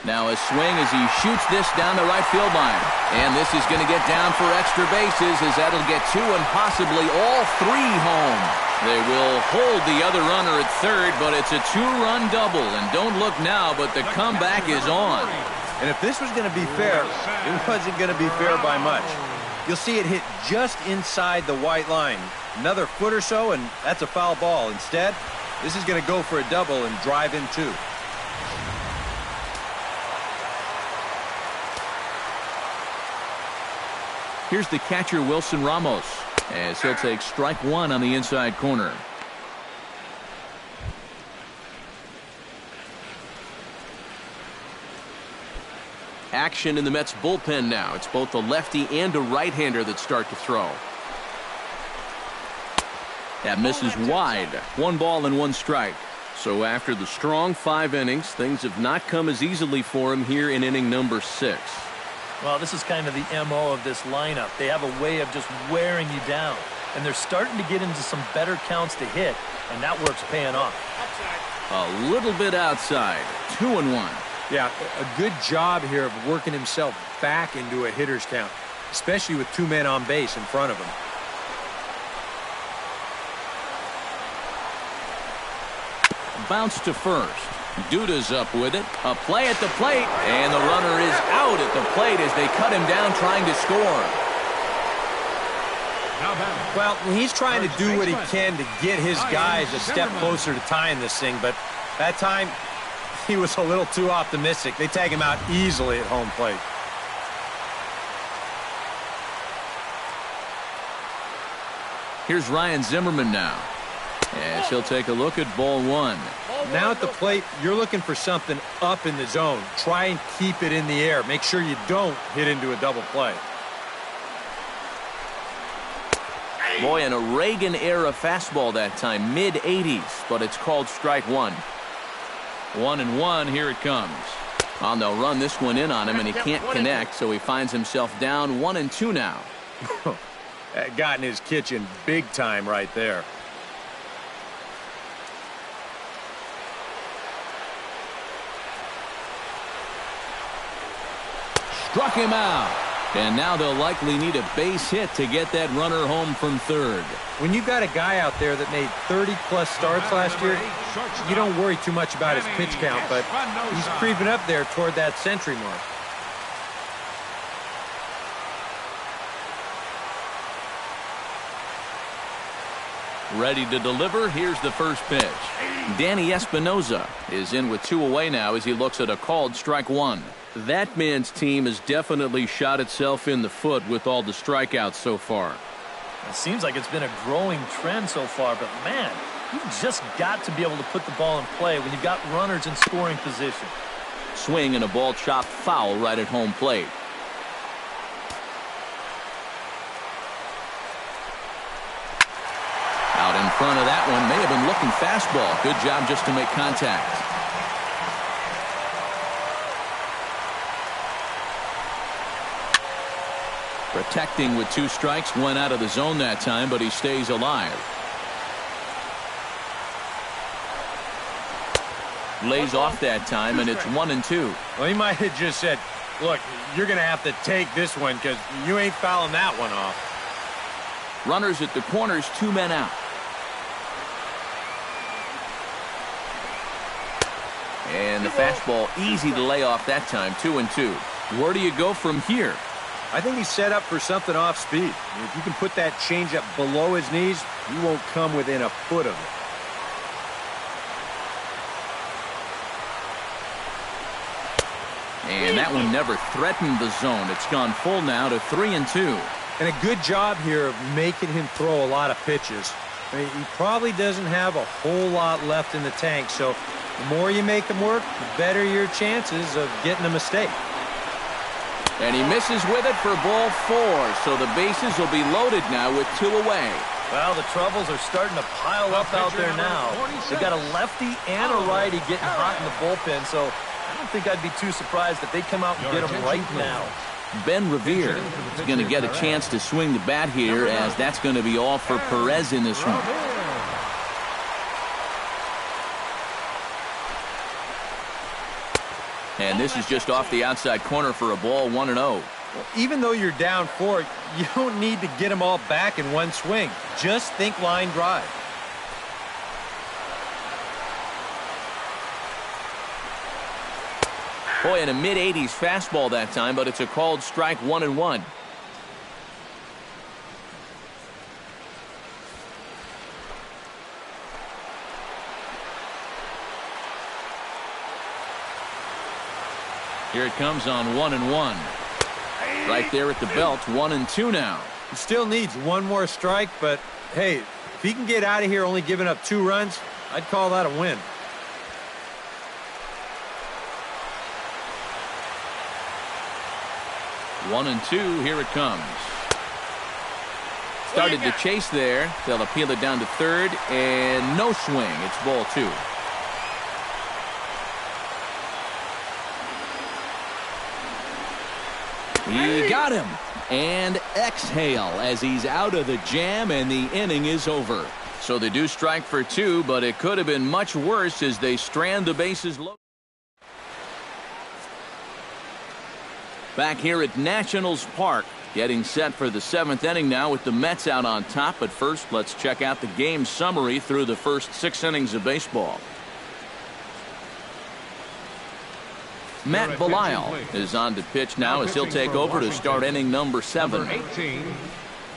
Now a swing as he shoots this down the right field line. And this is going to get down for extra bases as that'll get 2 and possibly all 3 home. They will hold the other runner at third, but it's a 2-run double. And don't look now, but the comeback is on. And if this was going to be fair, it wasn't going to be fair by much. You'll see it hit just inside the white line. Another foot or so, and that's a foul ball. Instead, this is going to go for a double and drive in 2. Here's the catcher, Wilson Ramos, as he'll take strike 1 on the inside corner. Action in the Mets bullpen now. It's both a lefty and a right-hander that start to throw. That misses wide. 1 ball and 1 strike. So after the strong 5 innings, things have not come as easily for him here in inning number 6. Well, this is kind of the MO of this lineup. They have a way of just wearing you down. And they're starting to get into some better counts to hit, and that work's paying off. A little bit outside. 2-1. Yeah, a good job here of working himself back into a hitter's count, especially with 2 men on base in front of him. Bounce to first. Duda's up with it. A play at the plate, and the runner is out at the plate as they cut him down trying to score. Well, he's trying to do what he can to get his guys a step closer to tying this thing, but that time he was a little too optimistic. They tag him out easily at home plate. Here's Ryan Zimmerman now, as he'll take a look at ball 1. Now at the plate, you're looking for something up in the zone. Try and keep it in the air. Make sure you don't hit into a double play. Boy, and a Reagan-era fastball that time, mid-80s, but it's called strike 1. 1-1, here it comes. Well, they'll run this one in on him, and he can't connect, so he finds himself down 1-2 now. That got in his kitchen big time right there. Struck him out. And now they'll likely need a base hit to get that runner home from third. When you've got a guy out there that made 30-plus starts last year, you don't worry too much about his pitch count, but he's creeping up there toward that century mark. Ready to deliver. Here's the first pitch. Danny Espinosa is in with 2 away now as he looks at a called strike 1. That man's team has definitely shot itself in the foot with all the strikeouts so far. It seems like it's been a growing trend so far, but man, you've just got to be able to put the ball in play when you've got runners in scoring position. Swing and a ball chopped foul right at home plate. Out in front of that one, may have been looking fastball. Good job just to make contact. Protecting with 2 strikes, went out of the zone that time, but he stays alive. Lays off that time, and it's 1-2. Well, he might have just said, look, you're going to have to take this one because you ain't fouling that one off. Runners at the corners, 2 men out. And the fastball easy to lay off that time, 2-2. Where do you go from here? I think he's set up for something off speed. If you can put that changeup below his knees, you won't come within a foot of it. And that one never threatened the zone. It's gone full now to 3-2. And a good job here of making him throw a lot of pitches. I mean, he probably doesn't have a whole lot left in the tank, so the more you make him work, the better your chances of getting a mistake. And he misses with it for ball 4, so the bases will be loaded now with 2 away. Well, the troubles are starting to pile up out there now. They've got a lefty and a righty getting hot in the bullpen, so I don't think I'd be too surprised if they come out and get him right now. Ben Revere is going to get a chance to swing the bat here, as that's going to be all for Perez in this one. And this is just off the outside corner for a ball, 1-0. Well, even though you're down 4, you don't need to get them all back in one swing. Just think line drive. Boy, in a mid-80s fastball that time, but it's a called strike, 1-1. Here it comes on 1-1. Right there at the belt, 1-2 now. He still needs one more strike, but hey, if he can get out of here only giving up 2 runs, I'd call that a win. One and 2, here it comes. Started to chase there. They'll appeal it down to third, and no swing. It's ball 2. He got him. And exhale as he's out of the jam, and the inning is over. So they do strike for 2, but it could have been much worse as they strand the bases low. Back here at Nationals Park, getting set for the 7th inning now with the Mets out on top. But first, let's check out the game summary through the first 6 innings of baseball. Matt Belisle is on to pitch now as he'll take over to start inning number 7. Number 18,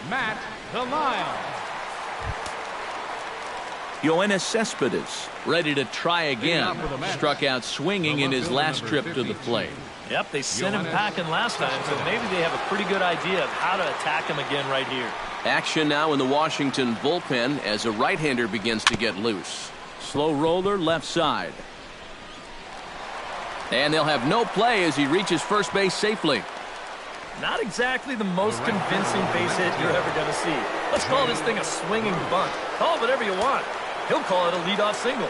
Matt Belisle. Yoenis Cespedes ready to try again. Struck out swinging in his last trip to the plate. Yep, they sent him packing last time, so maybe they have a pretty good idea of how to attack him again right here. Action now in the Washington bullpen as a right-hander begins to get loose. Slow roller left side. And they'll have no play as he reaches first base safely. Not exactly the most convincing base hit you're ever going to see. Let's call this thing a swinging bunt. Call it whatever you want. He'll call it a leadoff single.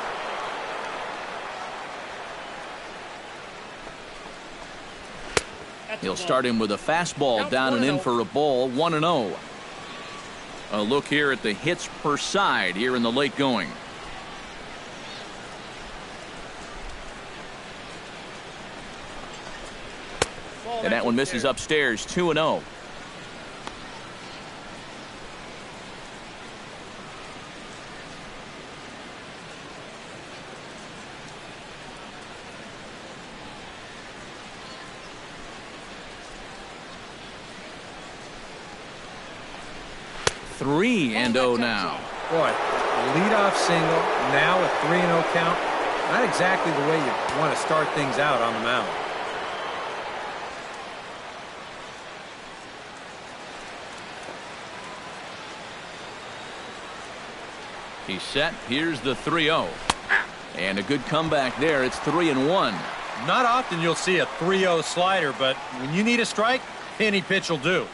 He'll start him with a fastball down and in for a ball, 1-0. A look here at the hits per side here in the late going. And that one misses upstairs, 2-0. Three and 0 now. Boy, leadoff single, now a 3-0 count. Not exactly the way you want to start things out on the mound. He's set. Here's the 3-0. And a good comeback there. It's 3-1. Not often you'll see a 3-0 slider, but when you need a strike, any pitch will do.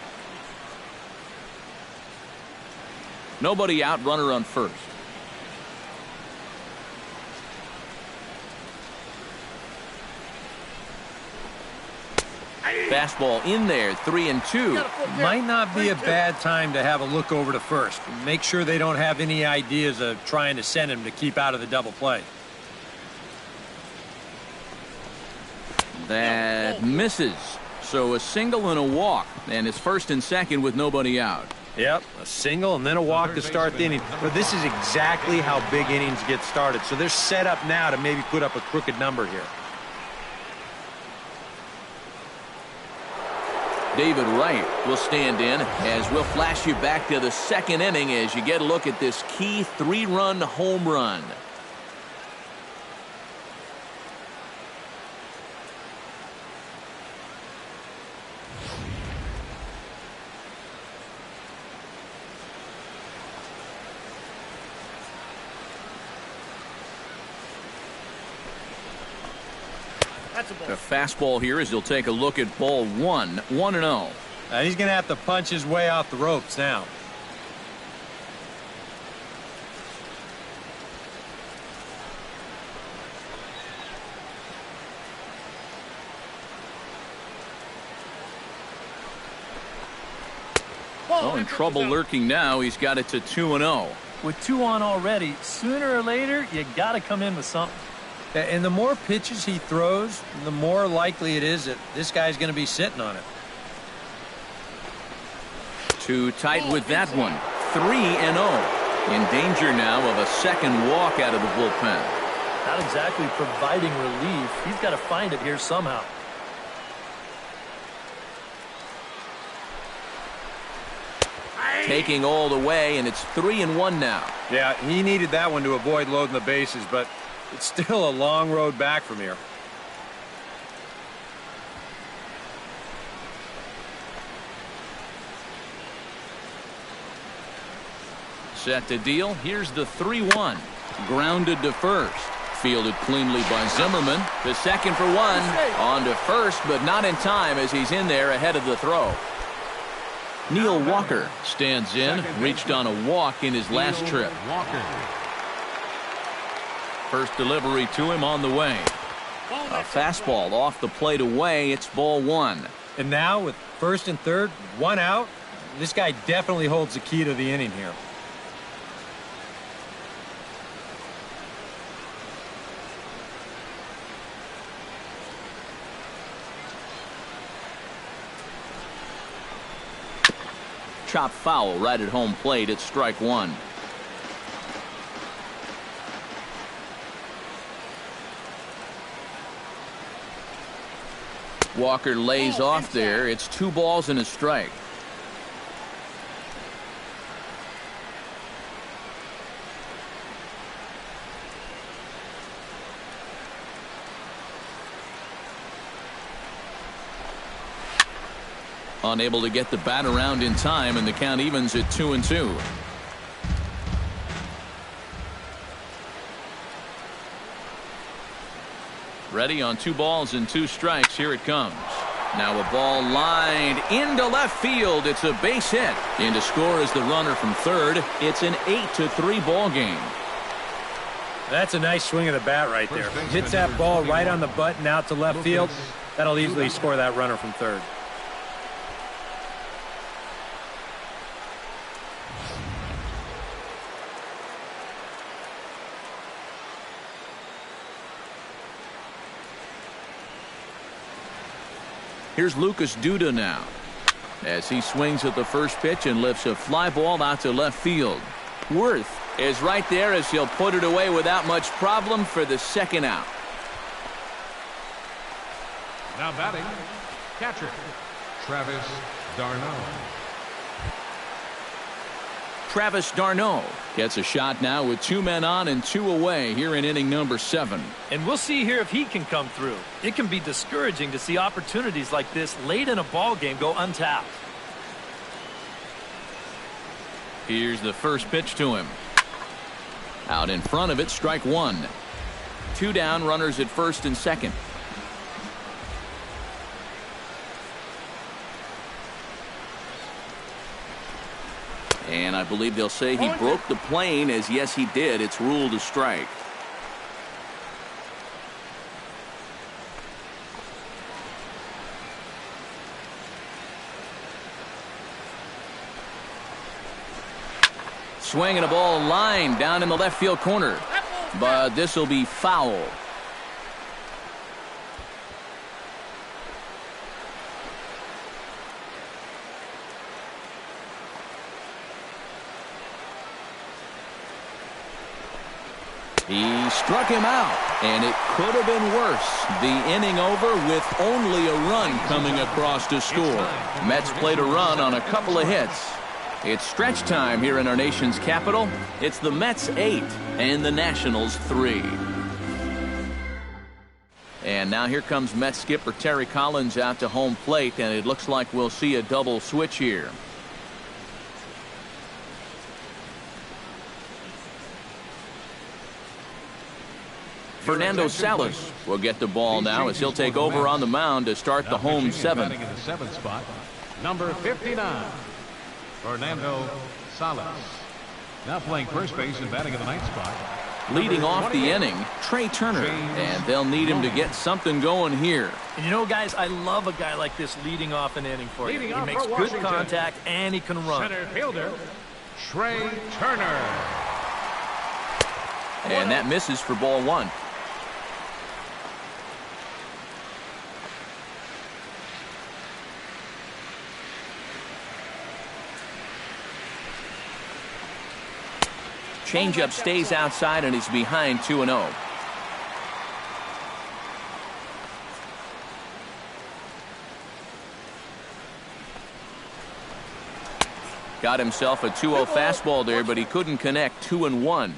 Nobody out, runner on first. Fastball in there, 3-2. Might not be a bad time to have a look over to first. Make sure they don't have any ideas of trying to send him to keep out of the double play. That misses. So a single and a walk, and it's first and second with nobody out. Yep, a single and then a walk to start the inning. But this is exactly how big innings get started. So they're set up now to maybe put up a crooked number here. David Wright will stand in as we'll flash you back to the second inning as you get a look at this key 3-run home run. That's a ball. The fastball here as he'll take a look at ball 1, 1-0. He's going to have to punch his way off the ropes now. Oh, in trouble lurking now. He's got it to 2-0. With 2 on already, sooner or later, you got to come in with something. And the more pitches he throws, the more likely it is that this guy's going to be sitting on it. Too tight with that one. 3-0. In danger now of a second walk out of the bullpen. Not exactly providing relief. He's got to find it here somehow. Taking all the way, and it's 3-1 now. Yeah, he needed that one to avoid loading the bases, but it's still a long road back from here. Set to deal. Here's the 3-1. Grounded to first. Fielded cleanly by Zimmerman. The second for one. On to first, but not in time as he's in there ahead of the throw. Neil Walker stands in. Reached on a walk in his last trip. First delivery to him on the way. A fastball off the plate away. It's ball 1. And now with first and third, 1 out, this guy definitely holds the key to the inning here. Chop foul right at home plate. It's strike 1. Walker lays off there. It's 2 balls and a strike. Unable to get the bat around in time, and the count evens at 2-2. Ready on 2 balls and 2 strikes. Here it comes. Now a ball lined into left field. It's a base hit. In to score is the runner from third. It's an 8-3 ball game. That's a nice swing of the bat right there. Hits that ball right on the button out to left field. That'll easily score that runner from third. Here's Lucas Duda now as he swings at the first pitch and lifts a fly ball out to left field. Worth is right there as he'll put it away without much problem for the second out. Now batting, catcher, Travis d'Arnaud. Travis d'Arnaud gets a shot now with 2 men on and 2 away here in inning number 7. And we'll see here if he can come through. It can be discouraging to see opportunities like this late in a ball game go untapped. Here's the first pitch to him. Out in front of it, strike 1. 2 down, runners at first and second. And I believe they'll say he broke the plane, as yes he did. It's ruled a strike. Swinging a ball line down in the left field corner. But this will be foul. He struck him out, and it could have been worse. The inning over with only a run coming across to score. Mets played a run on a couple of hits. It's stretch time here in our nation's capital. It's the Mets 8 and the Nationals 3. And now here comes Mets skipper Terry Collins out to home plate, and it looks like we'll see a double switch here. Fernando Salas will get the ball now as he'll take over on the mound to start the home seventh. In the seventh spot, number 59, Fernando Salas. Now playing first base and batting in the ninth spot. Leading off the inning, Trey Turner, and they'll need him to get something going here. And you know, guys, I love a guy like this leading off an inning for you. He makes good contact and he can run. Center fielder, Trey Turner. And that misses for ball one. Changeup stays outside, and he's behind 2-0. Got himself a 2-0 fastball there, but he couldn't connect. 2-1.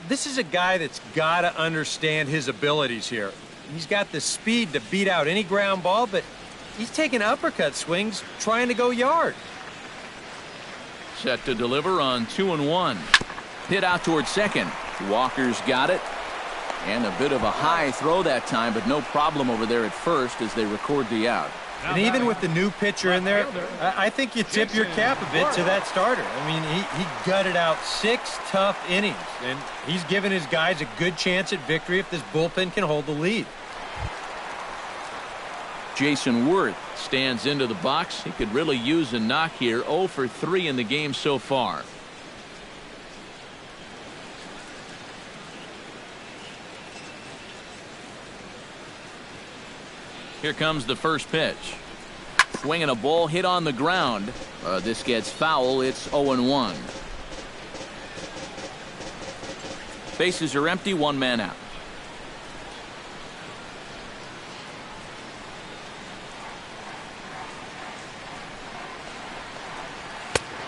This is a guy that's got to understand his abilities here. He's got the speed to beat out any ground ball, but he's taking uppercut swings trying to go yard. Set to deliver on 2-1. Hit out towards second. Walker's got it. And a bit of a high throw that time, but no problem over there at first as they record the out. And even with the new pitcher in there, I think you tip your cap a bit to that starter. I mean, he gutted out 6 tough innings, and he's given his guys a good chance at victory if this bullpen can hold the lead. Jason Worth stands into the box. He could really use a knock here. 0 for 3 in the game so far. Here comes the first pitch. Swinging a ball hit on the ground. This gets foul. It's 0-1. Bases are empty. One man out.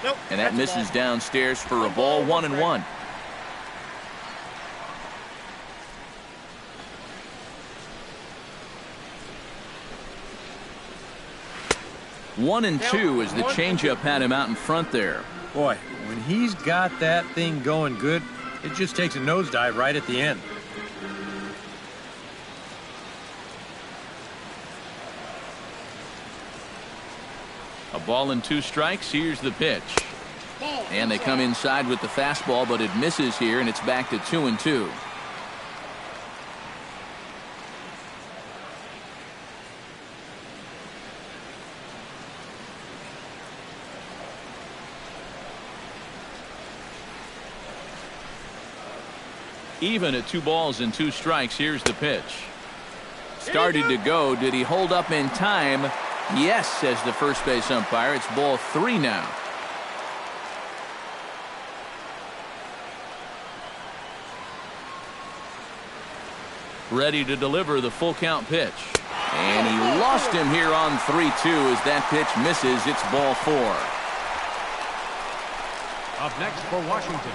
Nope, and that misses downstairs for a ball. 1-1. 1-2 as the changeup had him out in front there. Boy, when he's got that thing going good, it just takes a nosedive right at the end. A ball and 2 strikes. Here's the pitch. And they come inside with the fastball, but it misses here, and it's back to 2-2. Even at 2 balls and 2 strikes. Here's the pitch. Started to go. Did he hold up in time? Yes, says the first base umpire. It's ball 3 now. Ready to deliver the full count pitch. And he lost him here on 3-2 as that pitch misses. It's ball 4. Up next for Washington,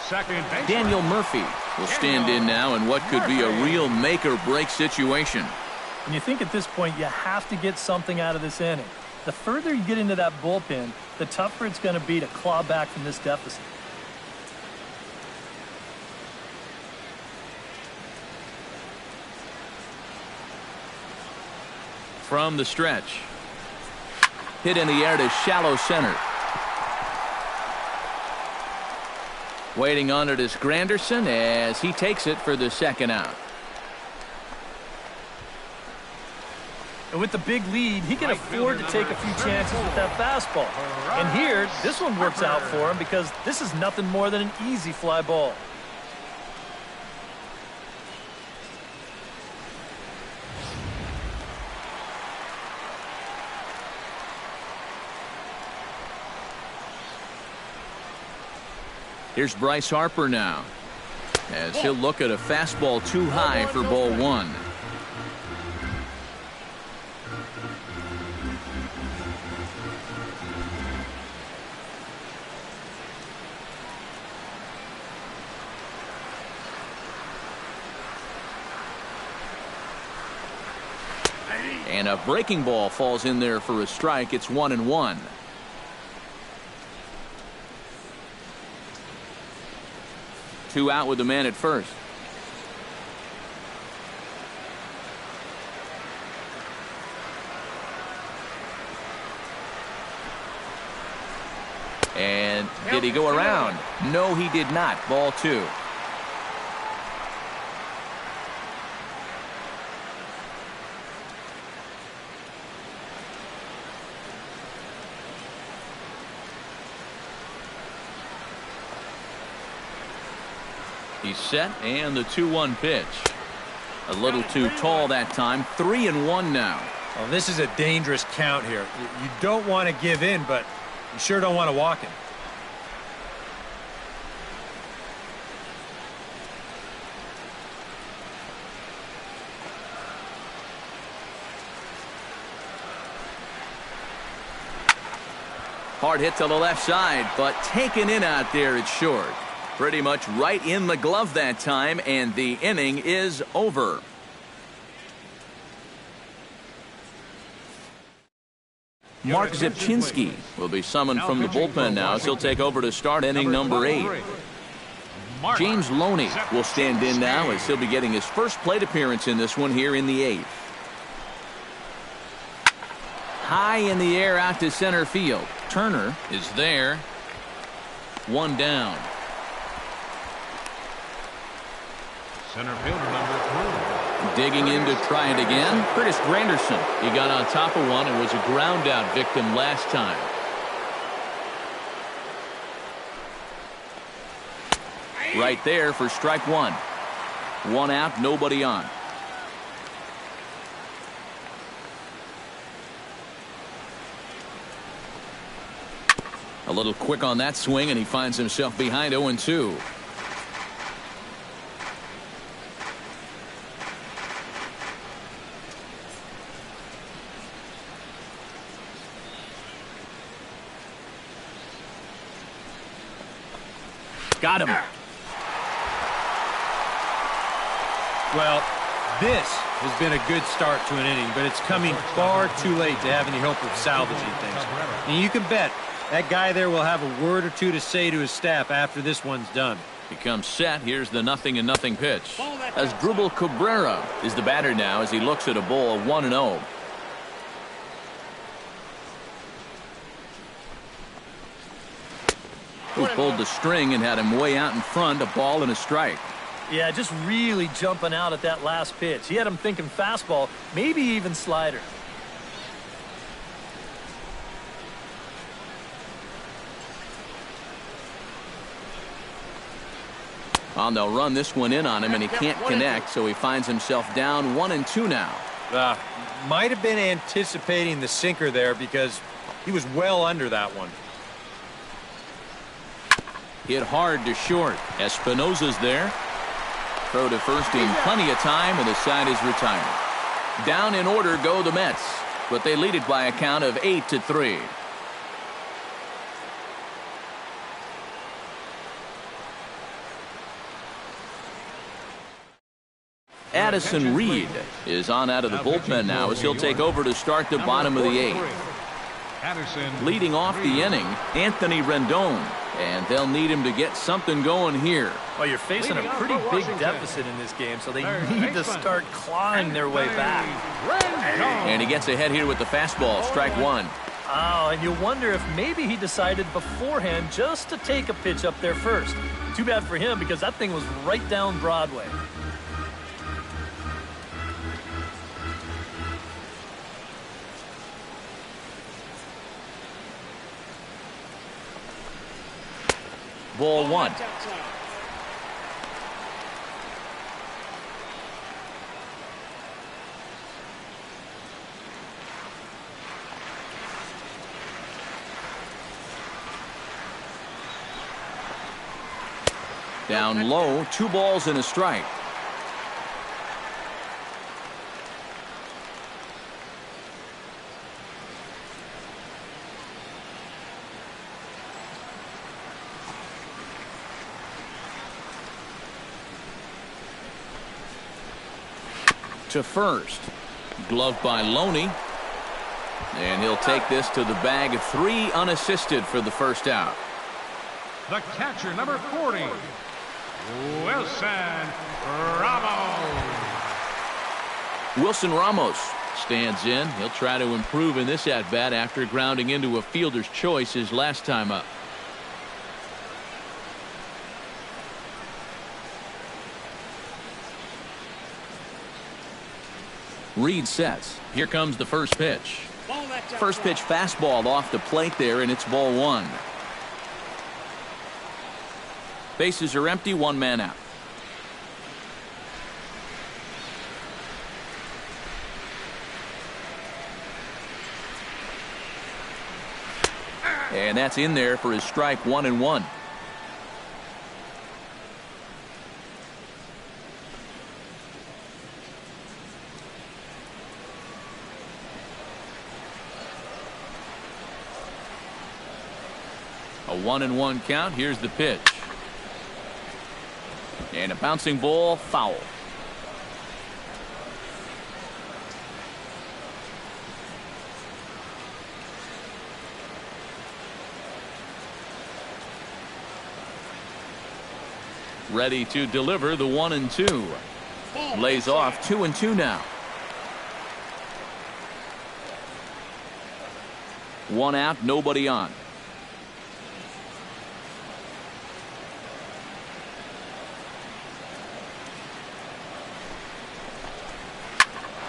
second baseman Daniel Murphy will stand in now in what could be a real make or break situation. And you think at this point you have to get something out of this inning. The further you get into that bullpen, the tougher it's going to be to claw back from this deficit. From the stretch. Hit in the air to shallow center. Waiting on it is Granderson as he takes it for the second out. And with the big lead, he can afford to take a few chances with that fastball. And here, this one works out for him because this is nothing more than an easy fly ball. Here's Bryce Harper now. as he'll look at a fastball too high for ball one. And a breaking ball falls in there for a strike. It's 1-1. Two out with the man at first. And did he go around? No, he did not. Ball two. He's set, and the 2-1 pitch. A little too tall that time. 3-1 now. Well, this is a dangerous count here. You don't want to give in, but you sure don't want to walk him. Hard hit to the left side, but taken in out there, it's short. Pretty much right in the glove that time, and the inning is over. Mark Zipchinski will be summoned from the bullpen now as he'll take over to start inning number 8. James Loney will stand in now as he'll be getting his first plate appearance in this one here in the 8th. High in the air out to center field. Turner is there. One down. Center fielder number 3. Digging in to try it again. Curtis Granderson. He got on top of one and was a ground out victim last time. Right there for strike one. One out, nobody on. A little quick on that swing, and he finds himself behind 0-2. Got him. Well, this has been a good start to an inning, but it's coming far too late to have any hope of salvaging things. And you can bet that guy there will have a word or two to say to his staff after this one's done. Becomes set. Here's the 0-0 pitch. As Asdrubal Cabrera is the batter now as he looks at a ball 1-0. Who pulled the string and had him way out in front, a ball and a strike. Yeah, just really jumping out at that last pitch. He had him thinking fastball, maybe even slider. Well, they'll run this one in on him, and he can't connect, so he finds himself down 1-2 now. Might have been anticipating the sinker there because he was well under that one. Hit hard to short. Espinosa's there. Throw to first in plenty of time, and the side is retired. Down in order go the Mets, but they lead it by a count of 8-3. Addison Reed is on out of the bullpen now as he'll take over to start the bottom of the 8th. Leading off the inning, Anthony Rendon. And they'll need him to get something going here. Well, you're facing a pretty big deficit in this game, so they need to start clawing their way back. And he gets ahead here with the fastball, strike one. Oh, and you wonder if maybe he decided beforehand just to take a pitch up there first. Too bad for him because that thing was right down Broadway. Ball one. Down low, 2 balls and a strike. To first. Glove by Loney. And he'll take this to the bag of 3 unassisted for the first out. The catcher, number 40, Wilson Ramos. Wilson Ramos stands in. He'll try to improve in this at-bat after grounding into a fielder's choice his last time up. Reed sets. Here comes the first pitch. First pitch fastball off the plate there, and it's ball 1. Bases are empty, 1 man out. And that's in there for his strike, 1-1. A 1-1 count. Here's the pitch. And a bouncing ball, foul. Ready to deliver the 1-2. Lays off 2-2 now. 1 out, nobody on.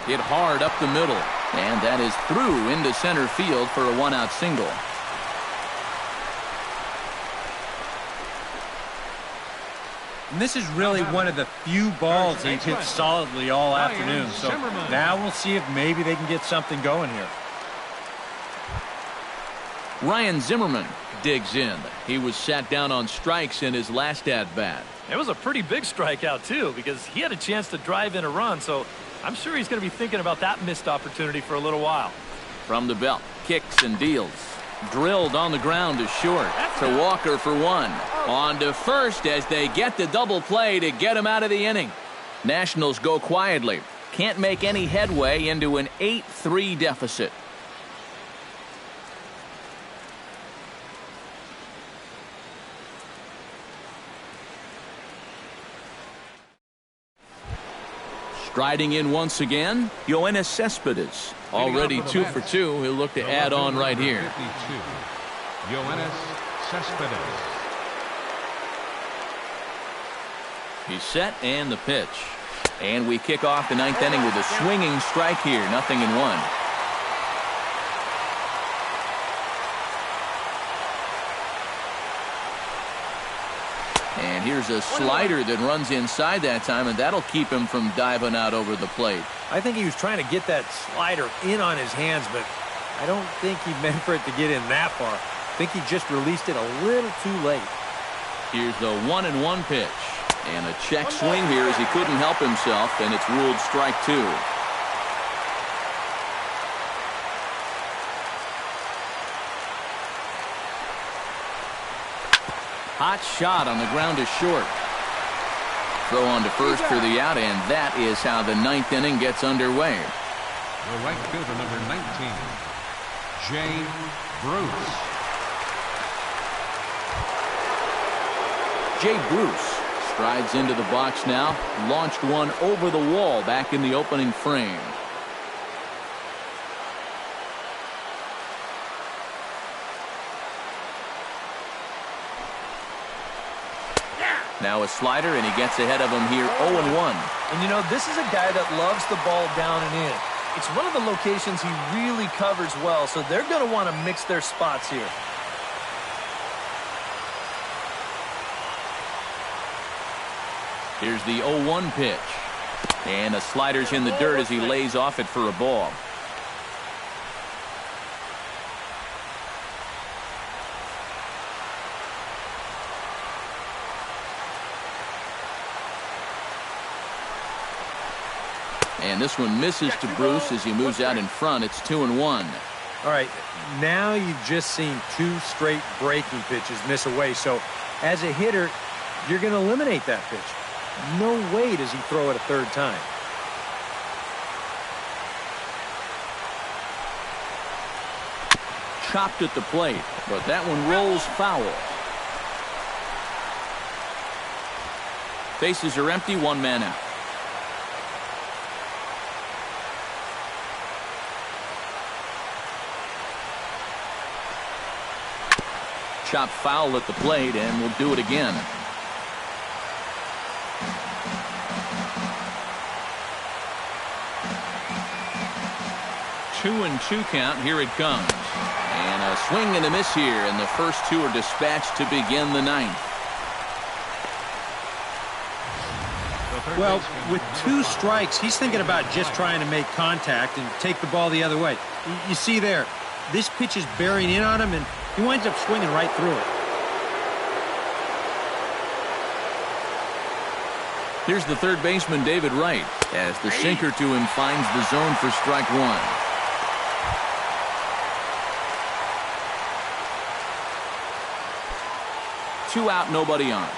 Hit hard up the middle, and that is through into center field for a 1-out single. And this is really one of the few balls they've hit solidly all afternoon. So now we'll see if maybe they can get something going here. Ryan Zimmerman digs in. He was sat down on strikes in his last at-bat. It was a pretty big strikeout, too, because he had a chance to drive in a run, so I'm sure he's going to be thinking about that missed opportunity for a little while. From the belt, kicks and deals. Drilled on the ground to short. To Walker for 1. On to first as they get the double play to get him out of the inning. Nationals go quietly. Can't make any headway into an 8-3 deficit. Striding in once again, Yoenis Cespedes. Already 2 for 2. He'll look to add on right here. 52, Yoenis Cespedes. He's set and the pitch. And we kick off the 9th inning with a swinging strike here. 0-1. And here's a slider that runs inside that time, and that'll keep him from diving out over the plate. I think he was trying to get that slider in on his hands, but I don't think he meant for it to get in that far. I think he just released it a little too late. Here's the 1-1 pitch. And a check swing here as he couldn't help himself, and it's ruled strike 2. Hot shot on the ground to short. Throw on to first for the out, and that is how the 9th inning gets underway. The right fielder, number 19, Jay Bruce. Jay Bruce strides into the box now. Launched one over the wall back in the opening frame. Now a slider, and he gets ahead of him here, 0-1. And, you know, this is a guy that loves the ball down and in. It's one of the locations he really covers well, so they're going to want to mix their spots here. Here's the 0-1 pitch. And a slider's in the dirt as he lays off it for a ball. And this one misses to Bruce as he moves out in front. It's 2-1. All right, now you've just seen 2 straight breaking pitches miss away. So as a hitter, you're going to eliminate that pitch. No way does he throw it a third time. Chopped at the plate, but that one rolls foul. Bases are empty, 1 man out. Chopped foul at the plate, and we'll do it again. Two and 2 count. Here it comes. And a swing and a miss here, and the first 2 are dispatched to begin the 9th. Well, with 2 strikes, he's thinking about just trying to make contact and take the ball the other way. You see there, this pitch is bearing in on him, and he winds up swinging right through it. Here's the third baseman, David Wright, as the sinker to him finds the zone for strike 1. Two out, nobody on.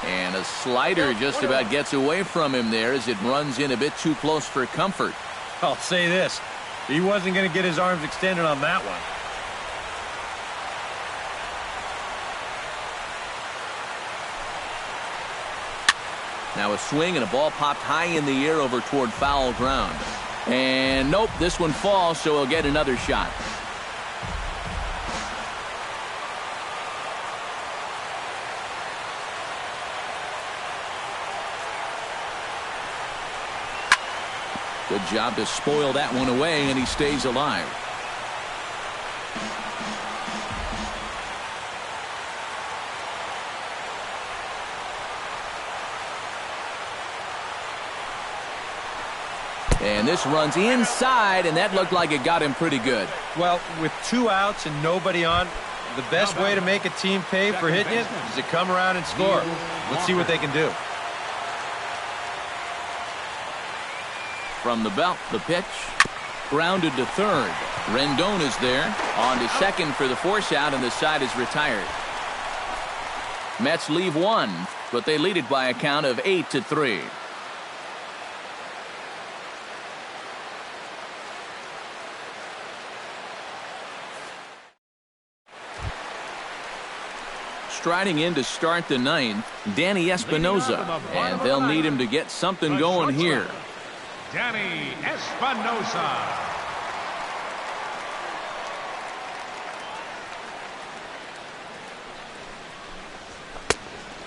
And a slider just about gets away from him there as it runs in a bit too close for comfort. I'll say this. He wasn't going to get his arms extended on that one. Now a swing and a ball popped high in the air over toward foul ground. And nope, this one falls, so he'll get another shot. Good job to spoil that one away, and he stays alive. And this runs inside, and that looked like it got him pretty good. Well, with 2 outs and nobody on, the best way to make a team pay for hitting it is to come around and score. Let's see what they can do. From the belt, the pitch. Grounded to third. Rendon is there. On to second for the force out, and the side is retired. Mets leave 1, but they lead it by a count of 8-3. Striding in to start the 9th, Danny Espinosa, and they'll need him to get something going here. Danny Espinosa.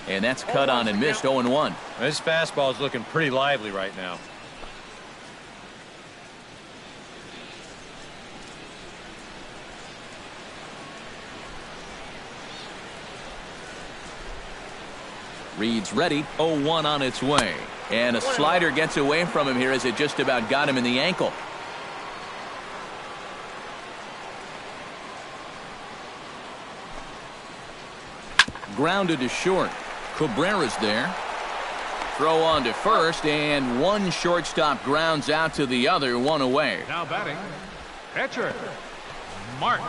And that's cut on and missed. 0-1. This fastball is looking pretty lively right now. Reed's ready. 0-1 on its way. And a slider gets away from him here as it just about got him in the ankle. Grounded to short. Cabrera's there. Throw on to first, and one shortstop grounds out to the other, 1 away. Now batting, pitcher, Mark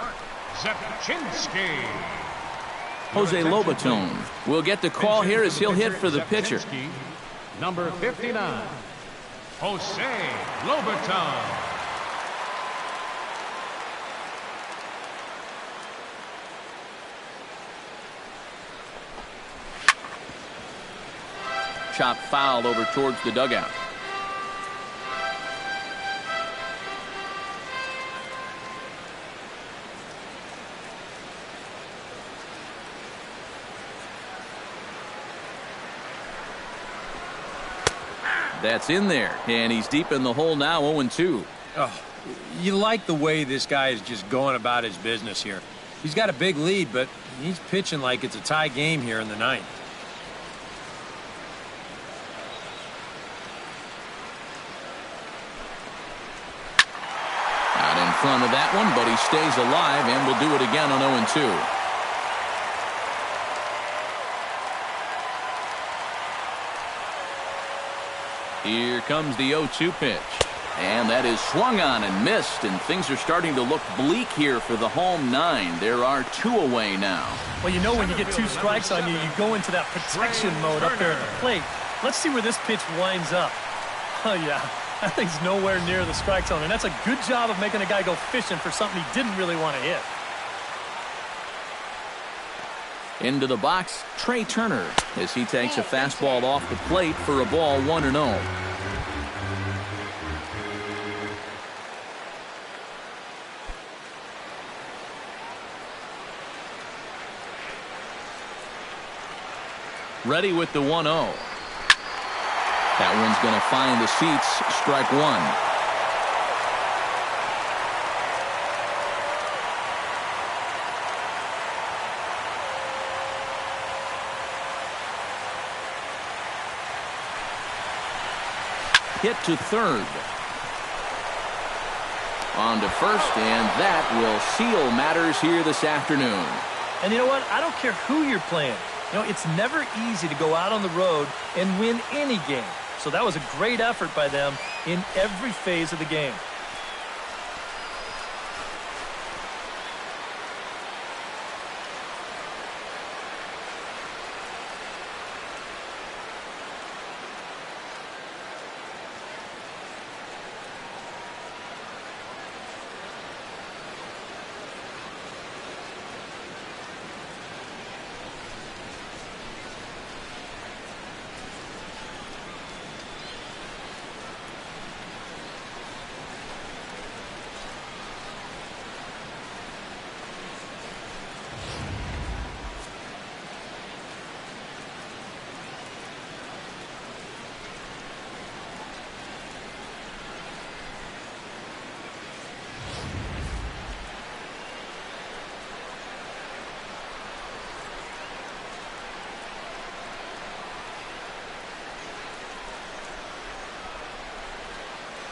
Zepchinski. Jose Lobaton will get the call here as he'll hit for the pitcher. Number 59, Jose Lobaton. Chop foul over towards the dugout. That's in there, and he's deep in the hole now, 0-2. Oh, you like the way this guy is just going about his business here. He's got a big lead, but he's pitching like it's a tie game here in the 9th. Out in front of that one, but he stays alive and will do it again on 0-2. Here comes the 0-2 pitch. And that is swung on and missed, and things are starting to look bleak here for the home 9. There are 2 away now. Well, you know when you get 2 strikes on you, you go into that protection mode up there at the plate. Let's see where this pitch winds up. Oh, yeah, that thing's nowhere near the strike zone, and that's a good job of making a guy go fishing for something he didn't really want to hit. Into the box, Trey Turner, as he takes a fastball off the plate for a ball 1-0. Ready with the 1-0. That one's going to find the seats. Strike 1. Hit to third. On to first, and that will seal matters here this afternoon. And you know what? I don't care who you're playing. You know, it's never easy to go out on the road and win any game. So that was a great effort by them in every phase of the game.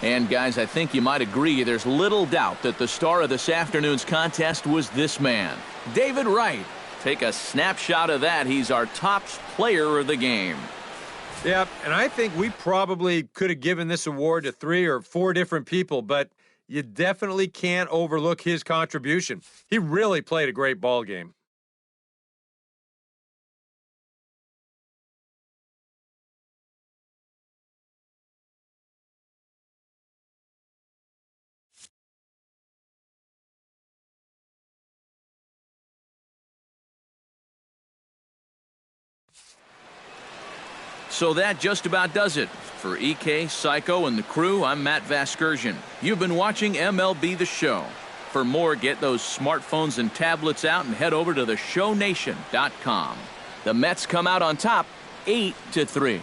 And guys, I think you might agree there's little doubt that the star of this afternoon's contest was this man, David Wright. Take a snapshot of that. He's our top player of the game. Yeah, and I think we probably could have given this award to 3 or 4 different people, but you definitely can't overlook his contribution. He really played a great ball game. So that just about does it. For EK, Psycho, and the crew, I'm Matt Vasgersian. You've been watching MLB The Show. For more, get those smartphones and tablets out and head over to theshownation.com. The Mets come out on top, 8-3.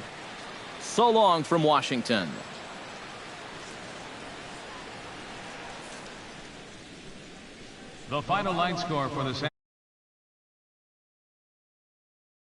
So long from Washington. The final line score for the